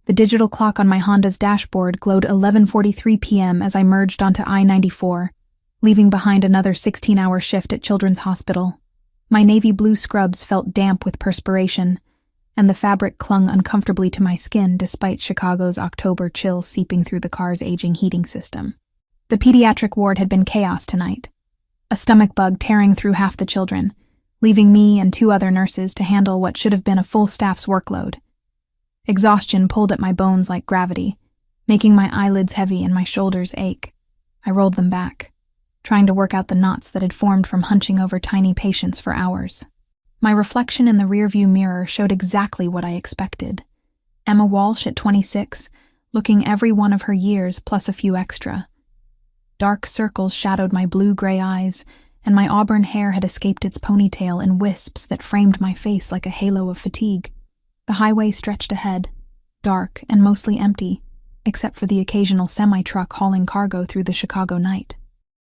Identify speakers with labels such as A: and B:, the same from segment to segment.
A: The digital clock on my Honda's dashboard glowed 11:43 p.m. as I merged onto I-94, leaving behind another 16-hour shift at Children's Hospital. My navy blue scrubs felt damp with perspiration, and the fabric clung uncomfortably to my skin despite Chicago's October chill seeping through the car's aging heating system. The pediatric ward had been chaos tonight, a stomach bug tearing through half the children, leaving me and 2 other nurses to handle what should have been a full staff's workload. Exhaustion pulled at my bones like gravity, making my eyelids heavy and my shoulders ache. I rolled them back, trying to work out the knots that had formed from hunching over tiny patients for hours. My reflection in the rearview mirror showed exactly what I expected. Emma Walsh at 26, looking every one of her years plus a few extra. Dark circles shadowed my blue-gray eyes, and my auburn hair had escaped its ponytail in wisps that framed my face like a halo of fatigue. The highway stretched ahead, dark and mostly empty, except for the occasional semi-truck hauling cargo through the Chicago night.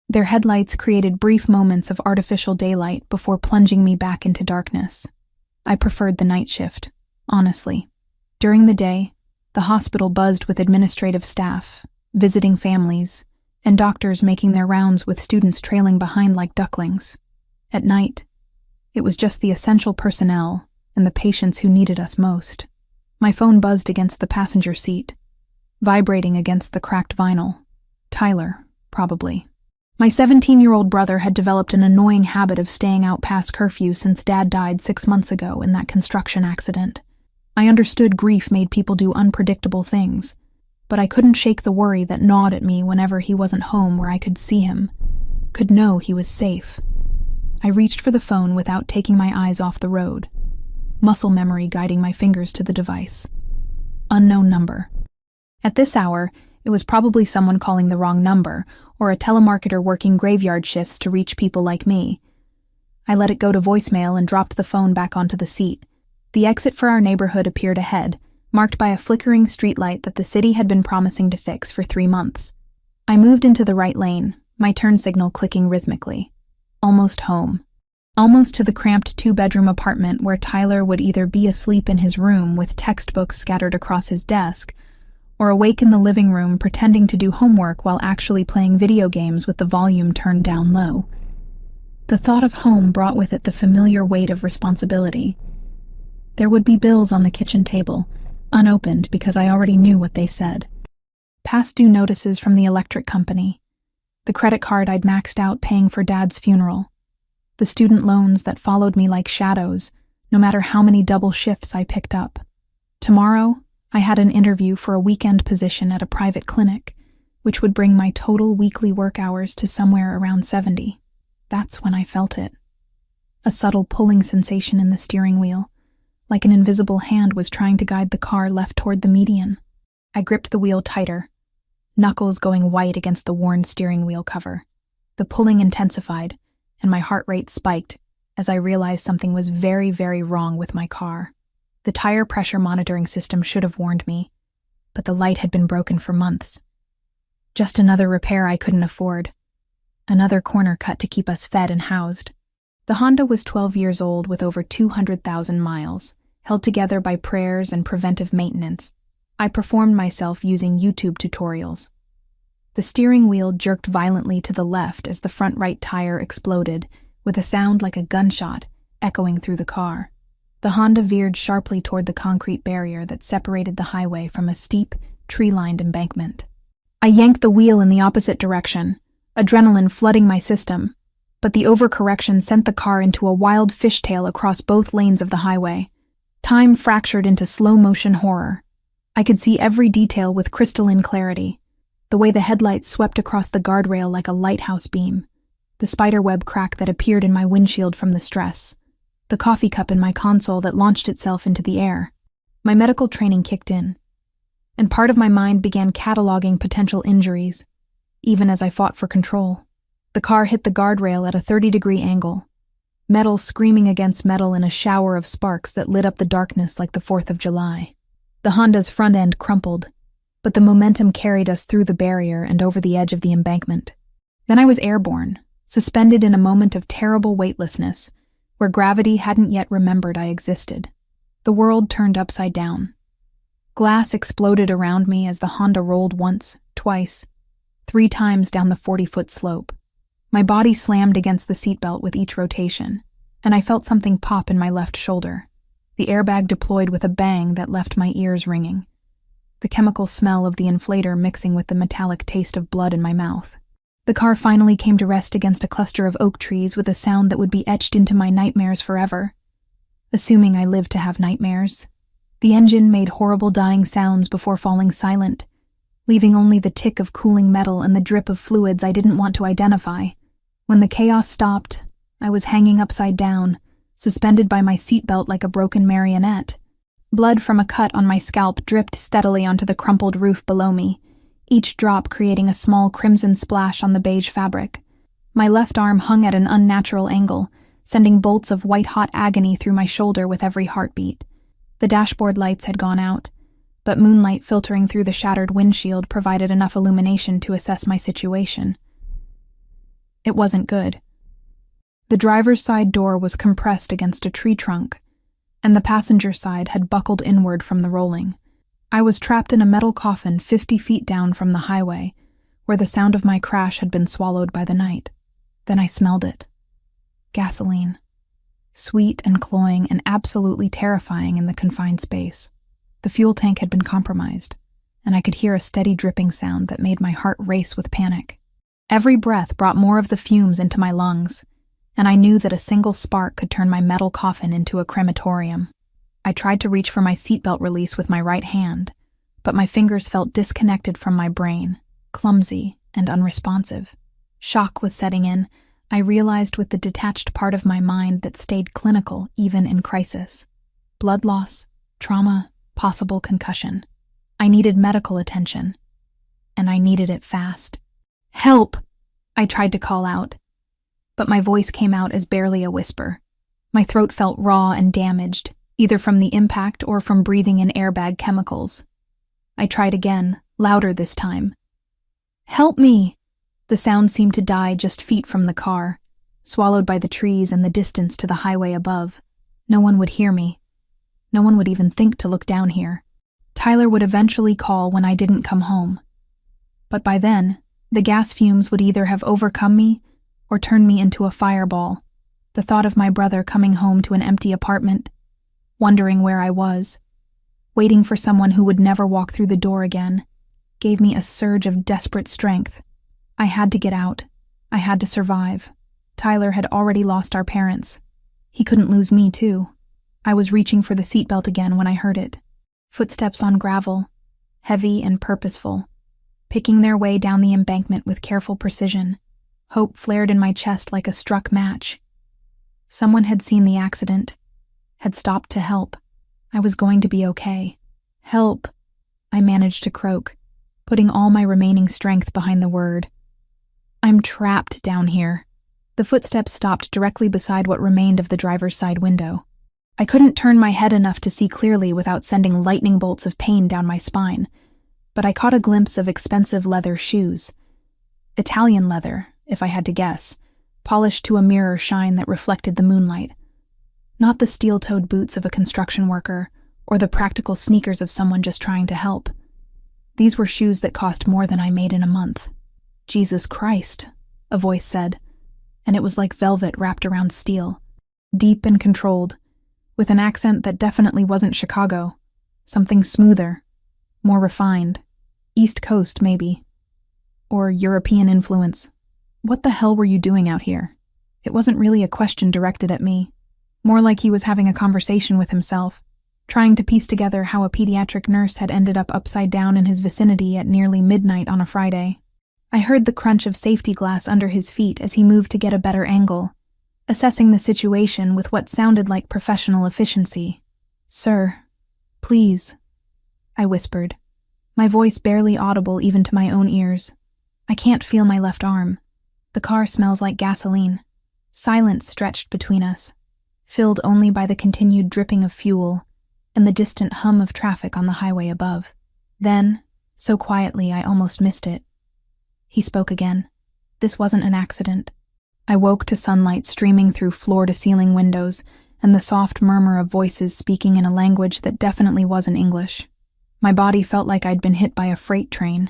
A: Their headlights created brief moments of artificial daylight before plunging me back into darkness. I preferred the night shift, honestly. During the day, the hospital buzzed with administrative staff, visiting families, and doctors making their rounds with students trailing behind like ducklings. At night, it was just the essential personnel and the patients who needed us most. My phone buzzed against the passenger seat, vibrating against the cracked vinyl. Tyler, probably. My 17-year-old brother had developed an annoying habit of staying out past curfew since Dad died 6 months ago in that construction accident. I understood grief made people do unpredictable things, but I couldn't shake the worry that gnawed at me whenever he wasn't home where I could see him, could know he was safe. I reached for the phone without taking my eyes off the road, muscle memory guiding my fingers to the device. Unknown number. At this hour, it was probably someone calling the wrong number, or a telemarketer working graveyard shifts to reach people like me. I let it go to voicemail and dropped the phone back onto the seat. The exit for our neighborhood appeared ahead, marked by a flickering streetlight that the city had been promising to fix for 3 months. I moved into the right lane, my turn signal clicking rhythmically. Almost home. Almost to the cramped 2-bedroom apartment where Tyler would either be asleep in his room with textbooks scattered across his desk, or awake in the living room pretending to do homework while actually playing video games with the volume turned down low. The thought of home brought with it the familiar weight of responsibility. There would be bills on the kitchen table, unopened because I already knew what they said. Past due notices from the electric company, the credit card I'd maxed out paying for Dad's funeral, the student loans that followed me like shadows, no matter how many double shifts I picked up. Tomorrow, I had an interview for a weekend position at a private clinic, which would bring my total weekly work hours to somewhere around 70. That's when I felt it. A subtle pulling sensation in the steering wheel, like an invisible hand was trying to guide the car left toward the median. I gripped the wheel tighter, knuckles going white against the worn steering wheel cover. The pulling intensified, and my heart rate spiked as I realized something was very, very wrong with my car. The tire pressure monitoring system should have warned me, but the light had been broken for months. Just another repair I couldn't afford. Another corner cut to keep us fed and housed. The Honda was 12 years old with over 200,000 miles, held together by prayers and preventive maintenance. I performed myself using YouTube tutorials. The steering wheel jerked violently to the left as the front right tire exploded, with a sound like a gunshot echoing through the car. The Honda veered sharply toward the concrete barrier that separated the highway from a steep, tree-lined embankment. I yanked the wheel in the opposite direction, adrenaline flooding my system, but the overcorrection sent the car into a wild fishtail across both lanes of the highway. Time fractured into slow-motion horror. I could see every detail with crystalline clarity. The way the headlights swept across the guardrail like a lighthouse beam. The spiderweb crack that appeared in my windshield from the stress. The coffee cup in my console that launched itself into the air. My medical training kicked in, and part of my mind began cataloging potential injuries, even as I fought for control. The car hit the guardrail at a 30-degree angle, metal screaming against metal in a shower of sparks that lit up the darkness like the 4th of July. The Honda's front end crumpled, but the momentum carried us through the barrier and over the edge of the embankment. Then I was airborne, suspended in a moment of terrible weightlessness, where gravity hadn't yet remembered I existed. The world turned upside down. Glass exploded around me as the Honda rolled once, twice, 3 times down the 40-foot slope. My body slammed against the seatbelt with each rotation, and I felt something pop in my left shoulder. The airbag deployed with a bang that left my ears ringing, the chemical smell of the inflator mixing with the metallic taste of blood in my mouth. The car finally came to rest against a cluster of oak trees with a sound that would be etched into my nightmares forever. Assuming I lived to have nightmares. The engine made horrible dying sounds before falling silent, leaving only the tick of cooling metal and the drip of fluids I didn't want to identify. When the chaos stopped, I was hanging upside down, suspended by my seatbelt like a broken marionette. Blood from a cut on my scalp dripped steadily onto the crumpled roof below me, each drop creating a small crimson splash on the beige fabric. My left arm hung at an unnatural angle, sending bolts of white-hot agony through my shoulder with every heartbeat. The dashboard lights had gone out, but moonlight filtering through the shattered windshield provided enough illumination to assess my situation. It wasn't good. The driver's side door was compressed against a tree trunk, and the passenger side had buckled inward from the rolling. I was trapped in a metal coffin 50 feet down from the highway, where the sound of my crash had been swallowed by the night. Then I smelled it. Gasoline. Sweet and cloying and absolutely terrifying in the confined space. The fuel tank had been compromised, and I could hear a steady dripping sound that made my heart race with panic. Every breath brought more of the fumes into my lungs, and I knew that a single spark could turn my metal coffin into a crematorium. I tried to reach for my seatbelt release with my right hand, but my fingers felt disconnected from my brain, clumsy and unresponsive. Shock was setting in. I realized with the detached part of my mind that stayed clinical even in crisis. Blood loss, trauma, possible concussion. I needed medical attention, and I needed it fast. "Help!" I tried to call out, but my voice came out as barely a whisper. My throat felt raw and damaged, either from the impact or from breathing in airbag chemicals. I tried again, louder this time. "Help me!" The sound seemed to die just feet from the car, swallowed by the trees and the distance to the highway above. No one would hear me. No one would even think to look down here. Tyler would eventually call when I didn't come home. But by then, the gas fumes would either have overcome me or turned me into a fireball. The thought of my brother coming home to an empty apartment, wondering where I was, waiting for someone who would never walk through the door again, gave me a surge of desperate strength. I had to get out. I had to survive. Tyler had already lost our parents. He couldn't lose me, too. I was reaching for the seatbelt again when I heard it. Footsteps on gravel, heavy and purposeful, picking their way down the embankment with careful precision. Hope flared in my chest like a struck match. Someone had seen the accident, had stopped to help. I was going to be okay. "Help," I managed to croak, putting all my remaining strength behind the word. "I'm trapped down here." The footsteps stopped directly beside what remained of the driver's side window. I couldn't turn my head enough to see clearly without sending lightning bolts of pain down my spine, but I caught a glimpse of expensive leather shoes. Italian leather, if I had to guess, polished to a mirror shine that reflected the moonlight. Not the steel-toed boots of a construction worker, or the practical sneakers of someone just trying to help. These were shoes that cost more than I made in a month. "Jesus Christ," a voice said, and it was like velvet wrapped around steel, deep and controlled, with an accent that definitely wasn't Chicago, something smoother, more refined, East Coast maybe, or European influence. "What the hell were you doing out here?" It wasn't really a question directed at me, more like he was having a conversation with himself, trying to piece together how a pediatric nurse had ended up upside down in his vicinity at nearly midnight on a Friday. I heard the crunch of safety glass under his feet as he moved to get a better angle, assessing the situation with what sounded like professional efficiency. "Sir, please," I whispered, my voice barely audible even to my own ears. "I can't feel my left arm. The car smells like gasoline." Silence stretched between us, filled only by the continued dripping of fuel and the distant hum of traffic on the highway above. Then, so quietly I almost missed it, he spoke again. This wasn't an accident. I woke to sunlight streaming through floor-to-ceiling windows and the soft murmur of voices speaking in a language that definitely wasn't English. My body felt like I'd been hit by a freight train,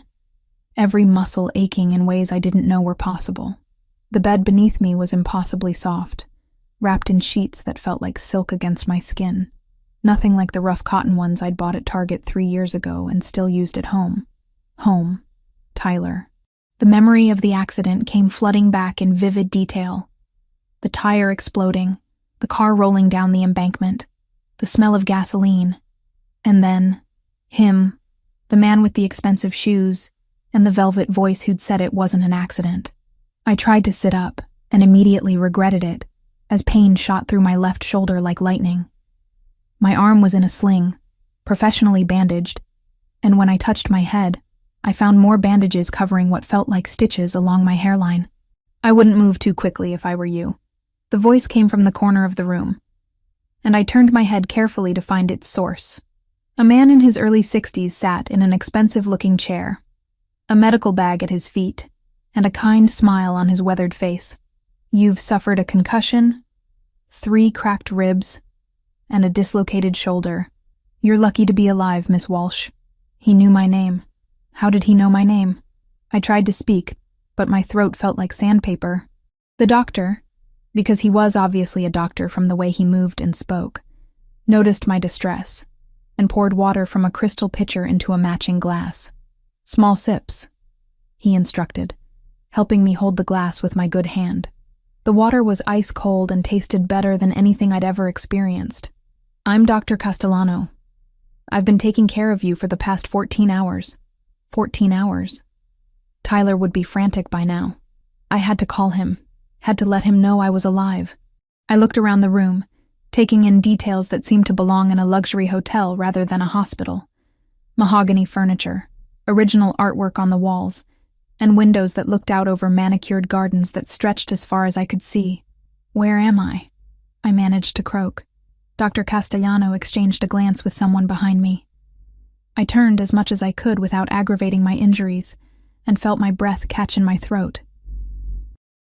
A: every muscle aching in ways I didn't know were possible. The bed beneath me was impossibly soft, wrapped in sheets that felt like silk against my skin. Nothing like the rough cotton ones I'd bought at Target 3 years ago and still used at home. Home. Tyler. The memory of the accident came flooding back in vivid detail. The tire exploding, the car rolling down the embankment, the smell of gasoline, and then him, the man with the expensive shoes, and the velvet voice who'd said it wasn't an accident. I tried to sit up and immediately regretted it, as pain shot through my left shoulder like lightning. My arm was in a sling, professionally bandaged, and when I touched my head, I found more bandages covering what felt like stitches along my hairline. I wouldn't move too quickly if I were you. The voice came from the corner of the room, and I turned my head carefully to find its source. A man in his early 60s sat in an expensive-looking chair, a medical bag at his feet, and a kind smile on his weathered face. You've suffered a concussion, 3 cracked ribs, and a dislocated shoulder. You're lucky to be alive, Miss Walsh. He knew my name. How did he know my name? I tried to speak, but my throat felt like sandpaper. The doctor, because he was obviously a doctor from the way he moved and spoke, noticed my distress and poured water from a crystal pitcher into a matching glass. Small sips, he instructed, helping me hold the glass with my good hand. The water was ice cold and tasted better than anything I'd ever experienced. I'm Dr. Castellano. I've been taking care of you for the past 14 hours. 14 hours. Tyler would be frantic by now. I had to call him, had to let him know I was alive. I looked around the room, taking in details that seemed to belong in a luxury hotel rather than a hospital. Mahogany furniture, original artwork on the walls, and windows that looked out over manicured gardens that stretched as far as I could see. Where am I? I managed to croak. Dr. Castellano exchanged a glance with someone behind me. I turned as much as I could without aggravating my injuries, and felt my breath catch in my throat.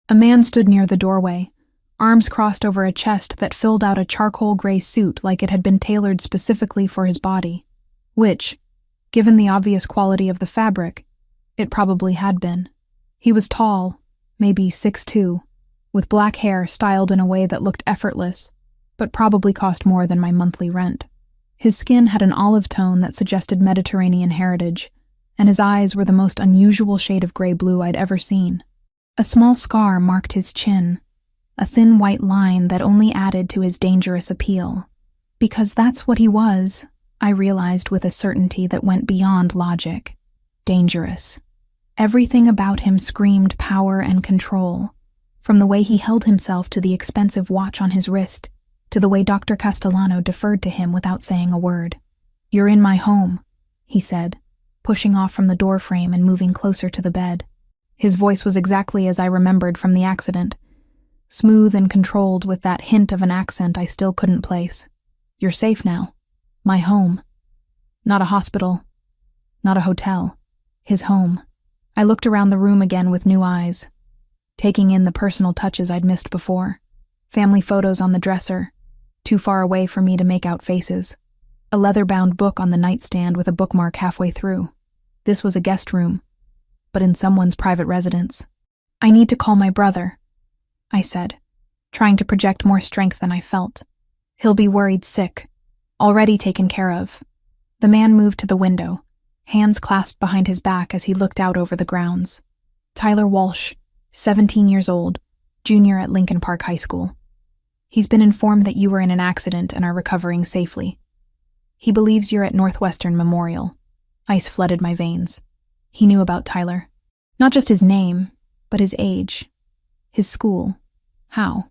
A: A man stood near the doorway, arms crossed over a chest that filled out a charcoal gray suit like it had been tailored specifically for his body, which, given the obvious quality of the fabric, it probably had been. He was tall, maybe 6'2", with black hair styled in a way that looked effortless, but probably cost more than my monthly rent. His skin had an olive tone that suggested Mediterranean heritage, and his eyes were the most unusual shade of gray blue I'd ever seen. A small scar marked his chin, a thin white line that only added to his dangerous appeal. Because that's what he was, I realized with a certainty that went beyond logic. Dangerous. Everything about him screamed power and control, from the way he held himself to the expensive watch on his wrist, to the way Dr. Castellano deferred to him without saying a word. You're in my home, he said, pushing off from the doorframe and moving closer to the bed. His voice was exactly as I remembered from the accident, smooth and controlled with that hint of an accent I still couldn't place. You're safe now. My home. Not a hospital. Not a hotel. His home. I looked around the room again with new eyes, taking in the personal touches I'd missed before. Family photos on the dresser, too far away for me to make out faces. A leather-bound book on the nightstand with a bookmark halfway through. This was a guest room, but in someone's private residence. I need to call my brother, I said, trying to project more strength than I felt. He'll be worried sick, already taken care of. The man moved to the window, hands clasped behind his back as he looked out over the grounds. Tyler Walsh, 17 years old, junior at Lincoln Park High School. He's been informed that you were in an accident and are recovering safely. He believes you're at Northwestern Memorial. Ice flooded my veins. He knew about Tyler. Not just his name, but his age. His school. How?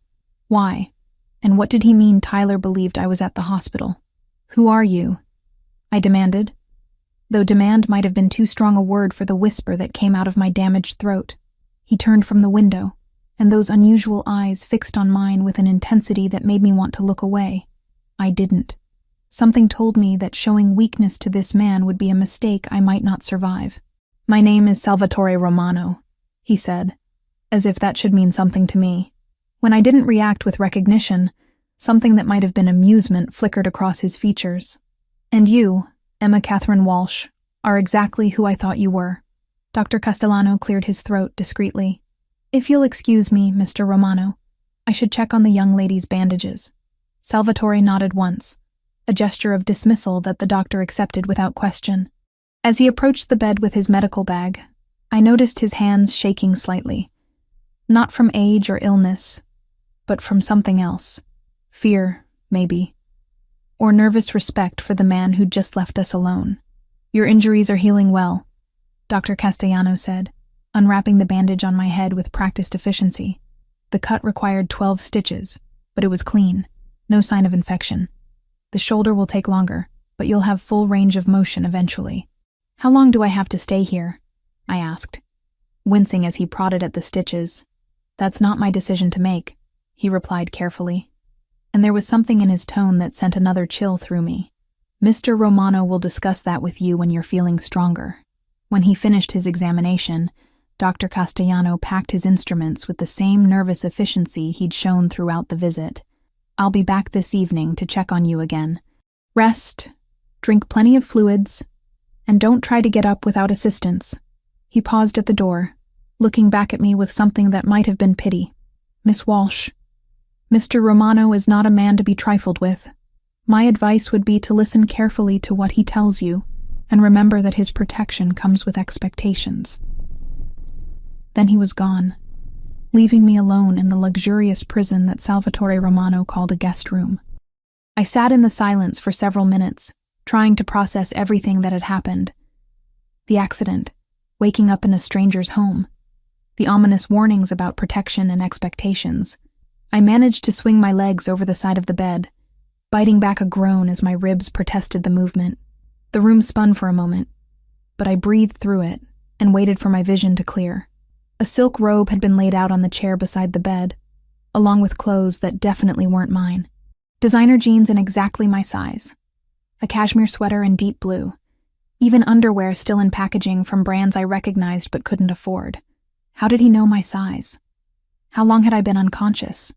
A: Why? And what did he mean Tyler believed I was at the hospital? Who are you? I demanded, though demand might have been too strong a word for the whisper that came out of my damaged throat. He turned from the window, and those unusual eyes fixed on mine with an intensity that made me want to look away. I didn't. Something told me that showing weakness to this man would be a mistake I might not survive. My name is Salvatore Romano, he said, as if that should mean something to me. When I didn't react with recognition, something that might have been amusement flickered across his features. And you, Emma Catherine Walsh, are exactly who I thought you were. Dr. Castellano cleared his throat discreetly. If you'll excuse me, Mr. Romano, I should check on the young lady's bandages. Salvatore nodded once, a gesture of dismissal that the doctor accepted without question. As he approached the bed with his medical bag, I noticed his hands shaking slightly. Not from age or illness, but from something else. Fear, maybe. Or nervous respect for the man who'd just left us alone. Your injuries are healing well, Dr. Castellano said, unwrapping the bandage on my head with practiced efficiency. The cut required 12 stitches, but it was clean, no sign of infection. The shoulder will take longer, but you'll have full range of motion eventually. How long do I have to stay here? I asked, wincing as he prodded at the stitches. That's not my decision to make, he replied carefully. And there was something in his tone that sent another chill through me. Mr. Romano will discuss that with you when you're feeling stronger. When he finished his examination, Dr. Castellano packed his instruments with the same nervous efficiency he'd shown throughout the visit. I'll be back this evening to check on you again. Rest, drink plenty of fluids, and don't try to get up without assistance. He paused at the door, looking back at me with something that might have been pity. Miss Walsh, Mr. Romano is not a man to be trifled with. My advice would be to listen carefully to what he tells you, and remember that his protection comes with expectations. Then he was gone, leaving me alone in the luxurious prison that Salvatore Romano called a guest room. I sat in the silence for several minutes, trying to process everything that had happened. The accident, waking up in a stranger's home, the ominous warnings about protection and expectations. I managed to swing my legs over the side of the bed, biting back a groan as my ribs protested the movement. The room spun for a moment, but I breathed through it and waited for my vision to clear. A silk robe had been laid out on the chair beside the bed, along with clothes that definitely weren't mine. Designer jeans in exactly my size. A cashmere sweater in deep blue. Even underwear still in packaging from brands I recognized but couldn't afford. How did he know my size? How long had I been unconscious?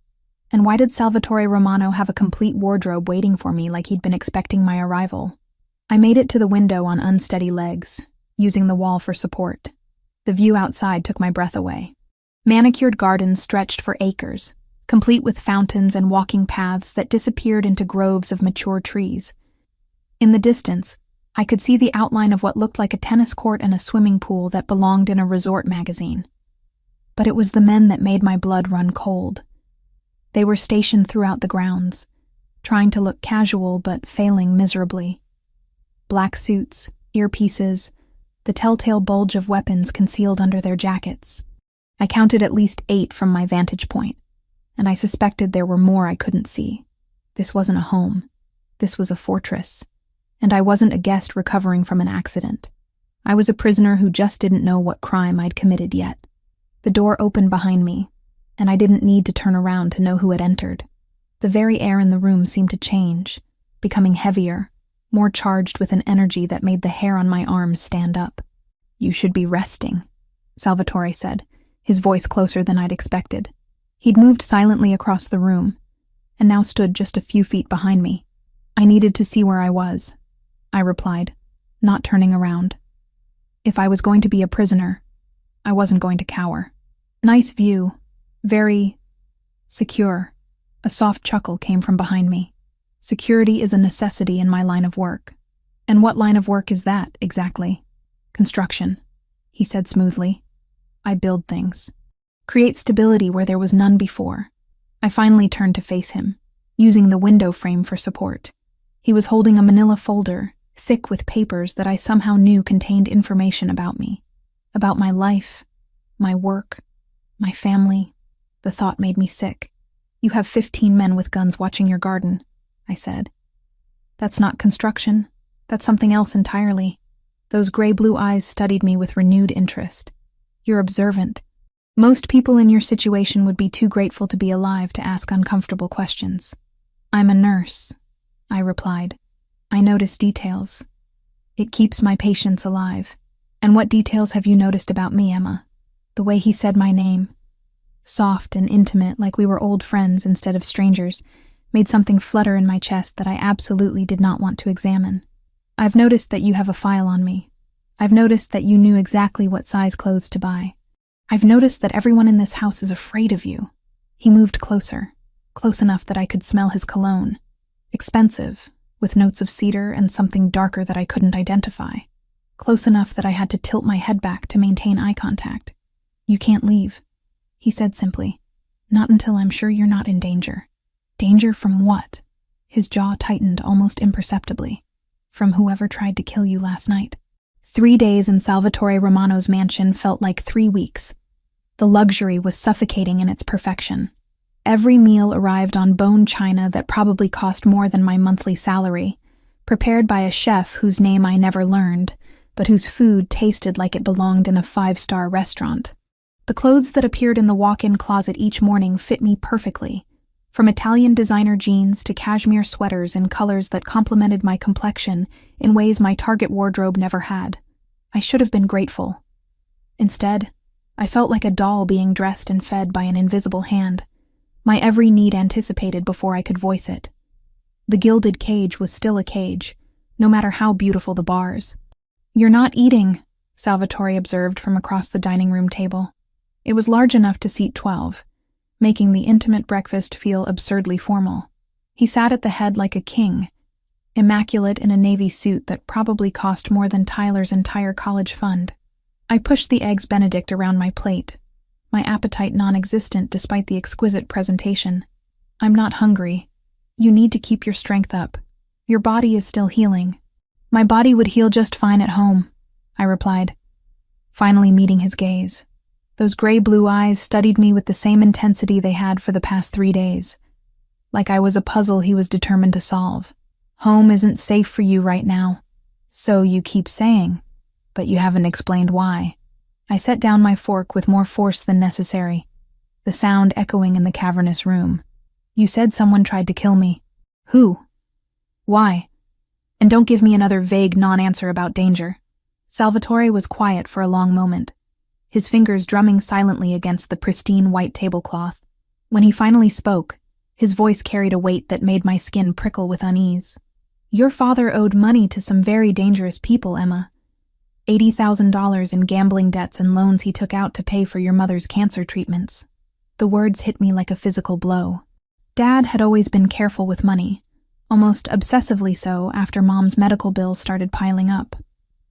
A: And why did Salvatore Romano have a complete wardrobe waiting for me like he'd been expecting my arrival? I made it to the window on unsteady legs, using the wall for support. The view outside took my breath away. Manicured gardens stretched for acres, complete with fountains and walking paths that disappeared into groves of mature trees. In the distance, I could see the outline of what looked like a tennis court and a swimming pool that belonged in a resort magazine. But it was the men that made my blood run cold. They were stationed throughout the grounds, trying to look casual but failing miserably. Black suits, earpieces, the telltale bulge of weapons concealed under their jackets. I counted at least 8 from my vantage point, and I suspected there were more I couldn't see. This wasn't a home. This was a fortress, and I wasn't a guest recovering from an accident. I was a prisoner who just didn't know what crime I'd committed yet. The door opened behind me, and I didn't need to turn around to know who had entered. The very air in the room seemed to change, becoming heavier, more charged with an energy that made the hair on my arms stand up. You should be resting, Salvatore said, his voice closer than I'd expected. He'd moved silently across the room, and now stood just a few feet behind me. I needed to see where I was, I replied, not turning around. If I was going to be a prisoner, I wasn't going to cower. Nice view. Very secure. A soft chuckle came from behind me. Security is a necessity in my line of work. And what line of work is that, exactly? Construction, he said smoothly. I build things. Create stability where there was none before. I finally turned to face him, using the window frame for support. He was holding a manila folder, thick with papers that I somehow knew contained information about me. About my life, my work, my family. The thought made me sick. You have 15 men with guns watching your garden, I said. That's not construction. That's something else entirely. Those gray-blue eyes studied me with renewed interest. You're observant. Most people in your situation would be too grateful to be alive to ask uncomfortable questions. I'm a nurse, I replied. I notice details. It keeps my patients alive. And what details have you noticed about me, Emma? The way he said my name, soft and intimate like we were old friends instead of strangers, made something flutter in my chest that I absolutely did not want to examine. I've noticed that you have a file on me. I've noticed that you knew exactly what size clothes to buy. I've noticed that everyone in this house is afraid of you." He moved closer, close enough that I could smell his cologne. Expensive, with notes of cedar and something darker that I couldn't identify. Close enough that I had to tilt my head back to maintain eye contact. "You can't leave," he said simply. "Not until I'm sure you're not in danger." Danger from what? His jaw tightened almost imperceptibly. "From whoever tried to kill you last night." 3 days in Salvatore Romano's mansion felt like 3 weeks. The luxury was suffocating in its perfection. Every meal arrived on bone china that probably cost more than my monthly salary, prepared by a chef whose name I never learned, but whose food tasted like it belonged in a 5-star restaurant. The clothes that appeared in the walk-in closet each morning fit me perfectly, from Italian designer jeans to cashmere sweaters in colors that complemented my complexion in ways my Target wardrobe never had. I should have been grateful. Instead, I felt like a doll being dressed and fed by an invisible hand, my every need anticipated before I could voice it. The gilded cage was still a cage, no matter how beautiful the bars. "You're not eating," Salvatore observed from across the dining room table. It was large enough to seat 12, making the intimate breakfast feel absurdly formal. He sat at the head like a king, immaculate in a navy suit that probably cost more than Tyler's entire college fund. I pushed the eggs Benedict around my plate, my appetite non-existent despite the exquisite presentation. "I'm not hungry. You need to keep your strength up. Your body is still healing." "My body would heal just fine at home," I replied, finally meeting his gaze. Those gray-blue eyes studied me with the same intensity they had for the past 3 days, like I was a puzzle he was determined to solve. "Home isn't safe for you right now." "So you keep saying, but you haven't explained why." I set down my fork with more force than necessary, the sound echoing in the cavernous room. "You said someone tried to kill me. Who? Why? And don't give me another vague non-answer about danger." Salvatore was quiet for a long moment, his fingers drumming silently against the pristine white tablecloth. When he finally spoke, his voice carried a weight that made my skin prickle with unease. "Your father owed money to some very dangerous people, Emma. $80,000 in gambling debts and loans he took out to pay for your mother's cancer treatments." The words hit me like a physical blow. Dad had always been careful with money, almost obsessively so after Mom's medical bills started piling up.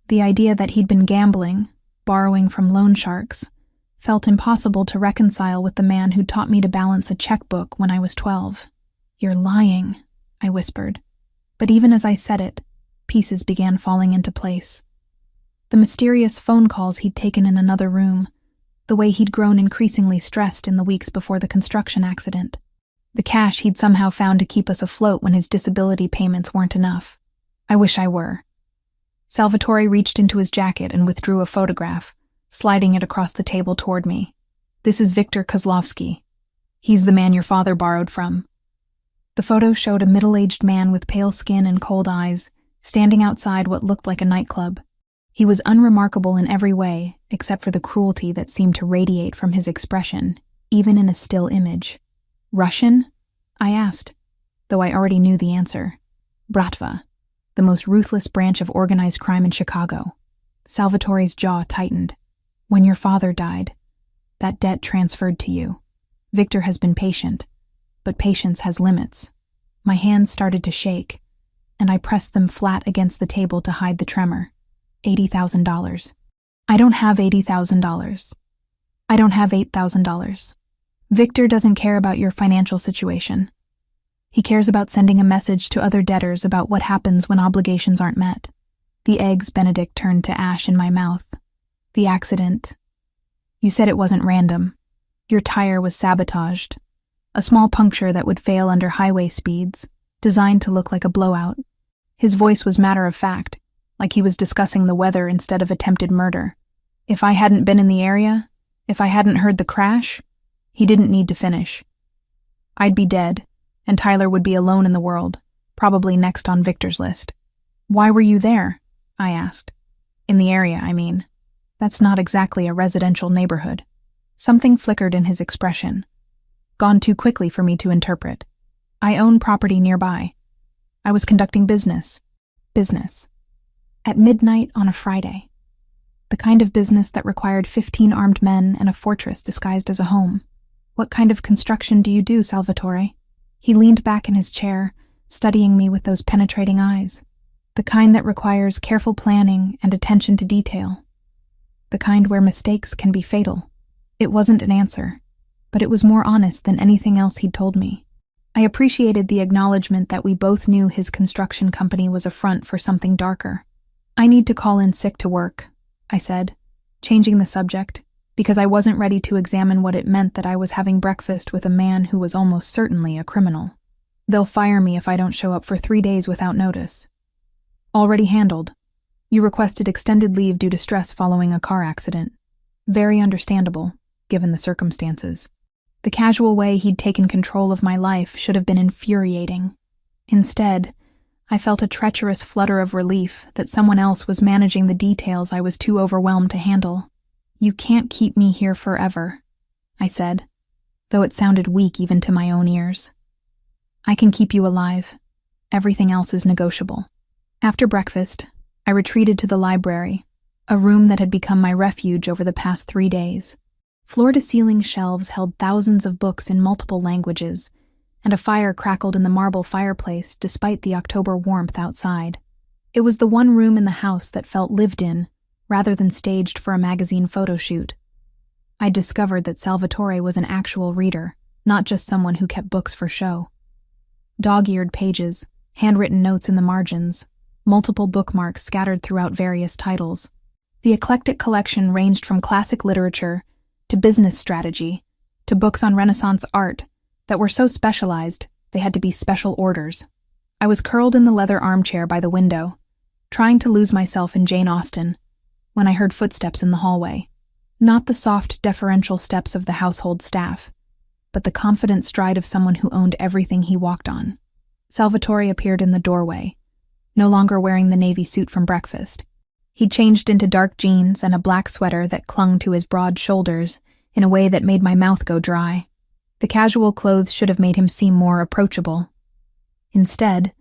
A: The idea that he'd been gambling, borrowing from loan sharks, felt impossible to reconcile with the man who taught me to balance a checkbook when I was 12. "You're lying," I whispered. But even as I said it, pieces began falling into place. The mysterious phone calls he'd taken in another room, the way he'd grown increasingly stressed in the weeks before the construction accident, the cash he'd somehow found to keep us afloat when his disability payments weren't enough. I wish I were. Salvatore reached into his jacket and withdrew a photograph, sliding it across the table toward me. "This is Victor Kozlovsky. He's the man your father borrowed from." The photo showed a middle-aged man with pale skin and cold eyes, standing outside what looked like a nightclub. He was unremarkable in every way, except for the cruelty that seemed to radiate from his expression, even in a still image. "Russian?" I asked, though I already knew the answer. "Bratva, the most ruthless branch of organized crime in Chicago." Salvatore's jaw tightened. "When your father died, that debt transferred to you. Victor has been patient, but patience has limits." My hands started to shake, and I pressed them flat against the table to hide the tremor. $80,000. "I don't have $80,000. I don't have $8,000. Victor doesn't care about your financial situation. He cares about sending a message to other debtors about what happens when obligations aren't met." The eggs Benedict turned to ash in my mouth. "The accident. You said it wasn't random. Your tire was sabotaged. A small puncture that would fail under highway speeds, designed to look like a blowout." His voice was matter-of-fact, like he was discussing the weather instead of attempted murder. "If I hadn't been in the area, if I hadn't heard the crash," he didn't need to finish. "I'd be dead, and Tyler would be alone in the world, probably next on Victor's list." "Why were you there?" I asked. "In the area, I mean. That's not exactly a residential neighborhood." Something flickered in his expression, gone too quickly for me to interpret. "I own property nearby. I was conducting business." Business. At midnight on a Friday. The kind of business that required 15 armed men and a fortress disguised as a home. What kind of construction do you do, Salvatore? He leaned back in his chair, studying me with those penetrating eyes. The kind that requires careful planning and attention to detail. The kind where mistakes can be fatal. It wasn't an answer, but it was more honest than anything else he'd told me. I appreciated the acknowledgement that we both knew his construction company was a front for something darker. I need to call in sick to work, I said, changing the subject, because I wasn't ready to examine what it meant that I was having breakfast with a man who was almost certainly a criminal. They'll fire me if I don't show up for 3 days without notice. Already handled. You requested extended leave due to stress following a car accident. Very understandable, given the circumstances. The casual way he'd taken control of my life should have been infuriating. Instead, I felt a treacherous flutter of relief that someone else was managing the details I was too overwhelmed to handle. You can't keep me here forever, I said, though it sounded weak even to my own ears. I can keep you alive. Everything else is negotiable. After breakfast, I retreated to the library, a room that had become my refuge over the past 3 days. Floor-to-ceiling shelves held thousands of books in multiple languages, and a fire crackled in the marble fireplace despite the October warmth outside. It was the one room in the house that felt lived in, rather than staged for a magazine photo shoot. I discovered that Salvatore was an actual reader, not just someone who kept books for show. Dog-eared pages, handwritten notes in the margins, multiple bookmarks scattered throughout various titles. The eclectic collection ranged from classic literature to business strategy, to books on Renaissance art that were so specialized they had to be special orders. I was curled in the leather armchair by the window, trying to lose myself in Jane Austen, when I heard footsteps in the hallway. Not the soft, deferential steps of the household staff, but the confident stride of someone who owned everything he walked on. Salvatore appeared in the doorway, no longer wearing the navy suit from breakfast. He'd changed into dark jeans and a black sweater that clung to his broad shoulders in a way that made my mouth go dry. The casual clothes should have made him seem more approachable. Instead,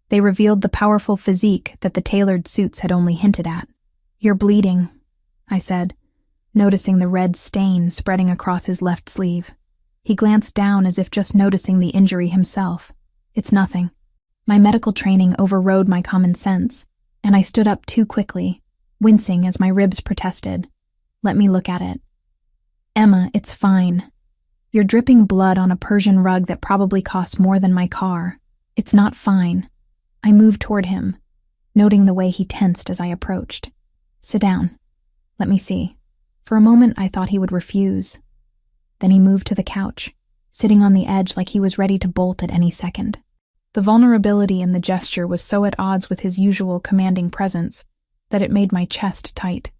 A: they revealed the powerful physique that the tailored suits had only hinted at. "You're bleeding," I said, noticing the red stain spreading across his left sleeve. He glanced down as if just noticing the injury himself. "It's nothing." My medical training overrode my common sense, and I stood up too quickly, wincing as my ribs protested. "Let me look at it." "Emma, it's fine. You're dripping blood on a Persian rug that probably costs more than my car. It's not fine." I moved toward him, noting the way he tensed as I approached. "Sit down. Let me see." For a moment I thought he would refuse. Then he moved to the couch, sitting on the edge like he was ready to bolt at any second. The vulnerability in the gesture was so at odds with his usual commanding presence that it made my chest tight.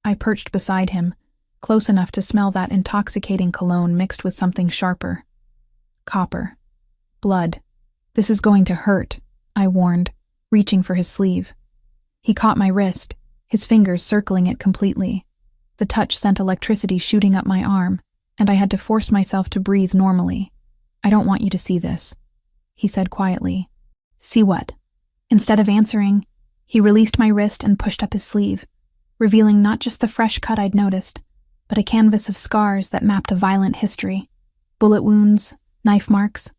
A: I perched beside him, close enough to smell that intoxicating cologne mixed with something sharper. Copper. Blood. "This is going to hurt," I warned, reaching for his sleeve. He caught my wrist, his fingers circling it completely. The touch sent electricity shooting up my arm, and I had to force myself to breathe normally. "I don't want you to see this," he said quietly. "See what?" Instead of answering, he released my wrist and pushed up his sleeve, revealing not just the fresh cut I'd noticed, but a canvas of scars that mapped a violent history. Bullet wounds, knife marks,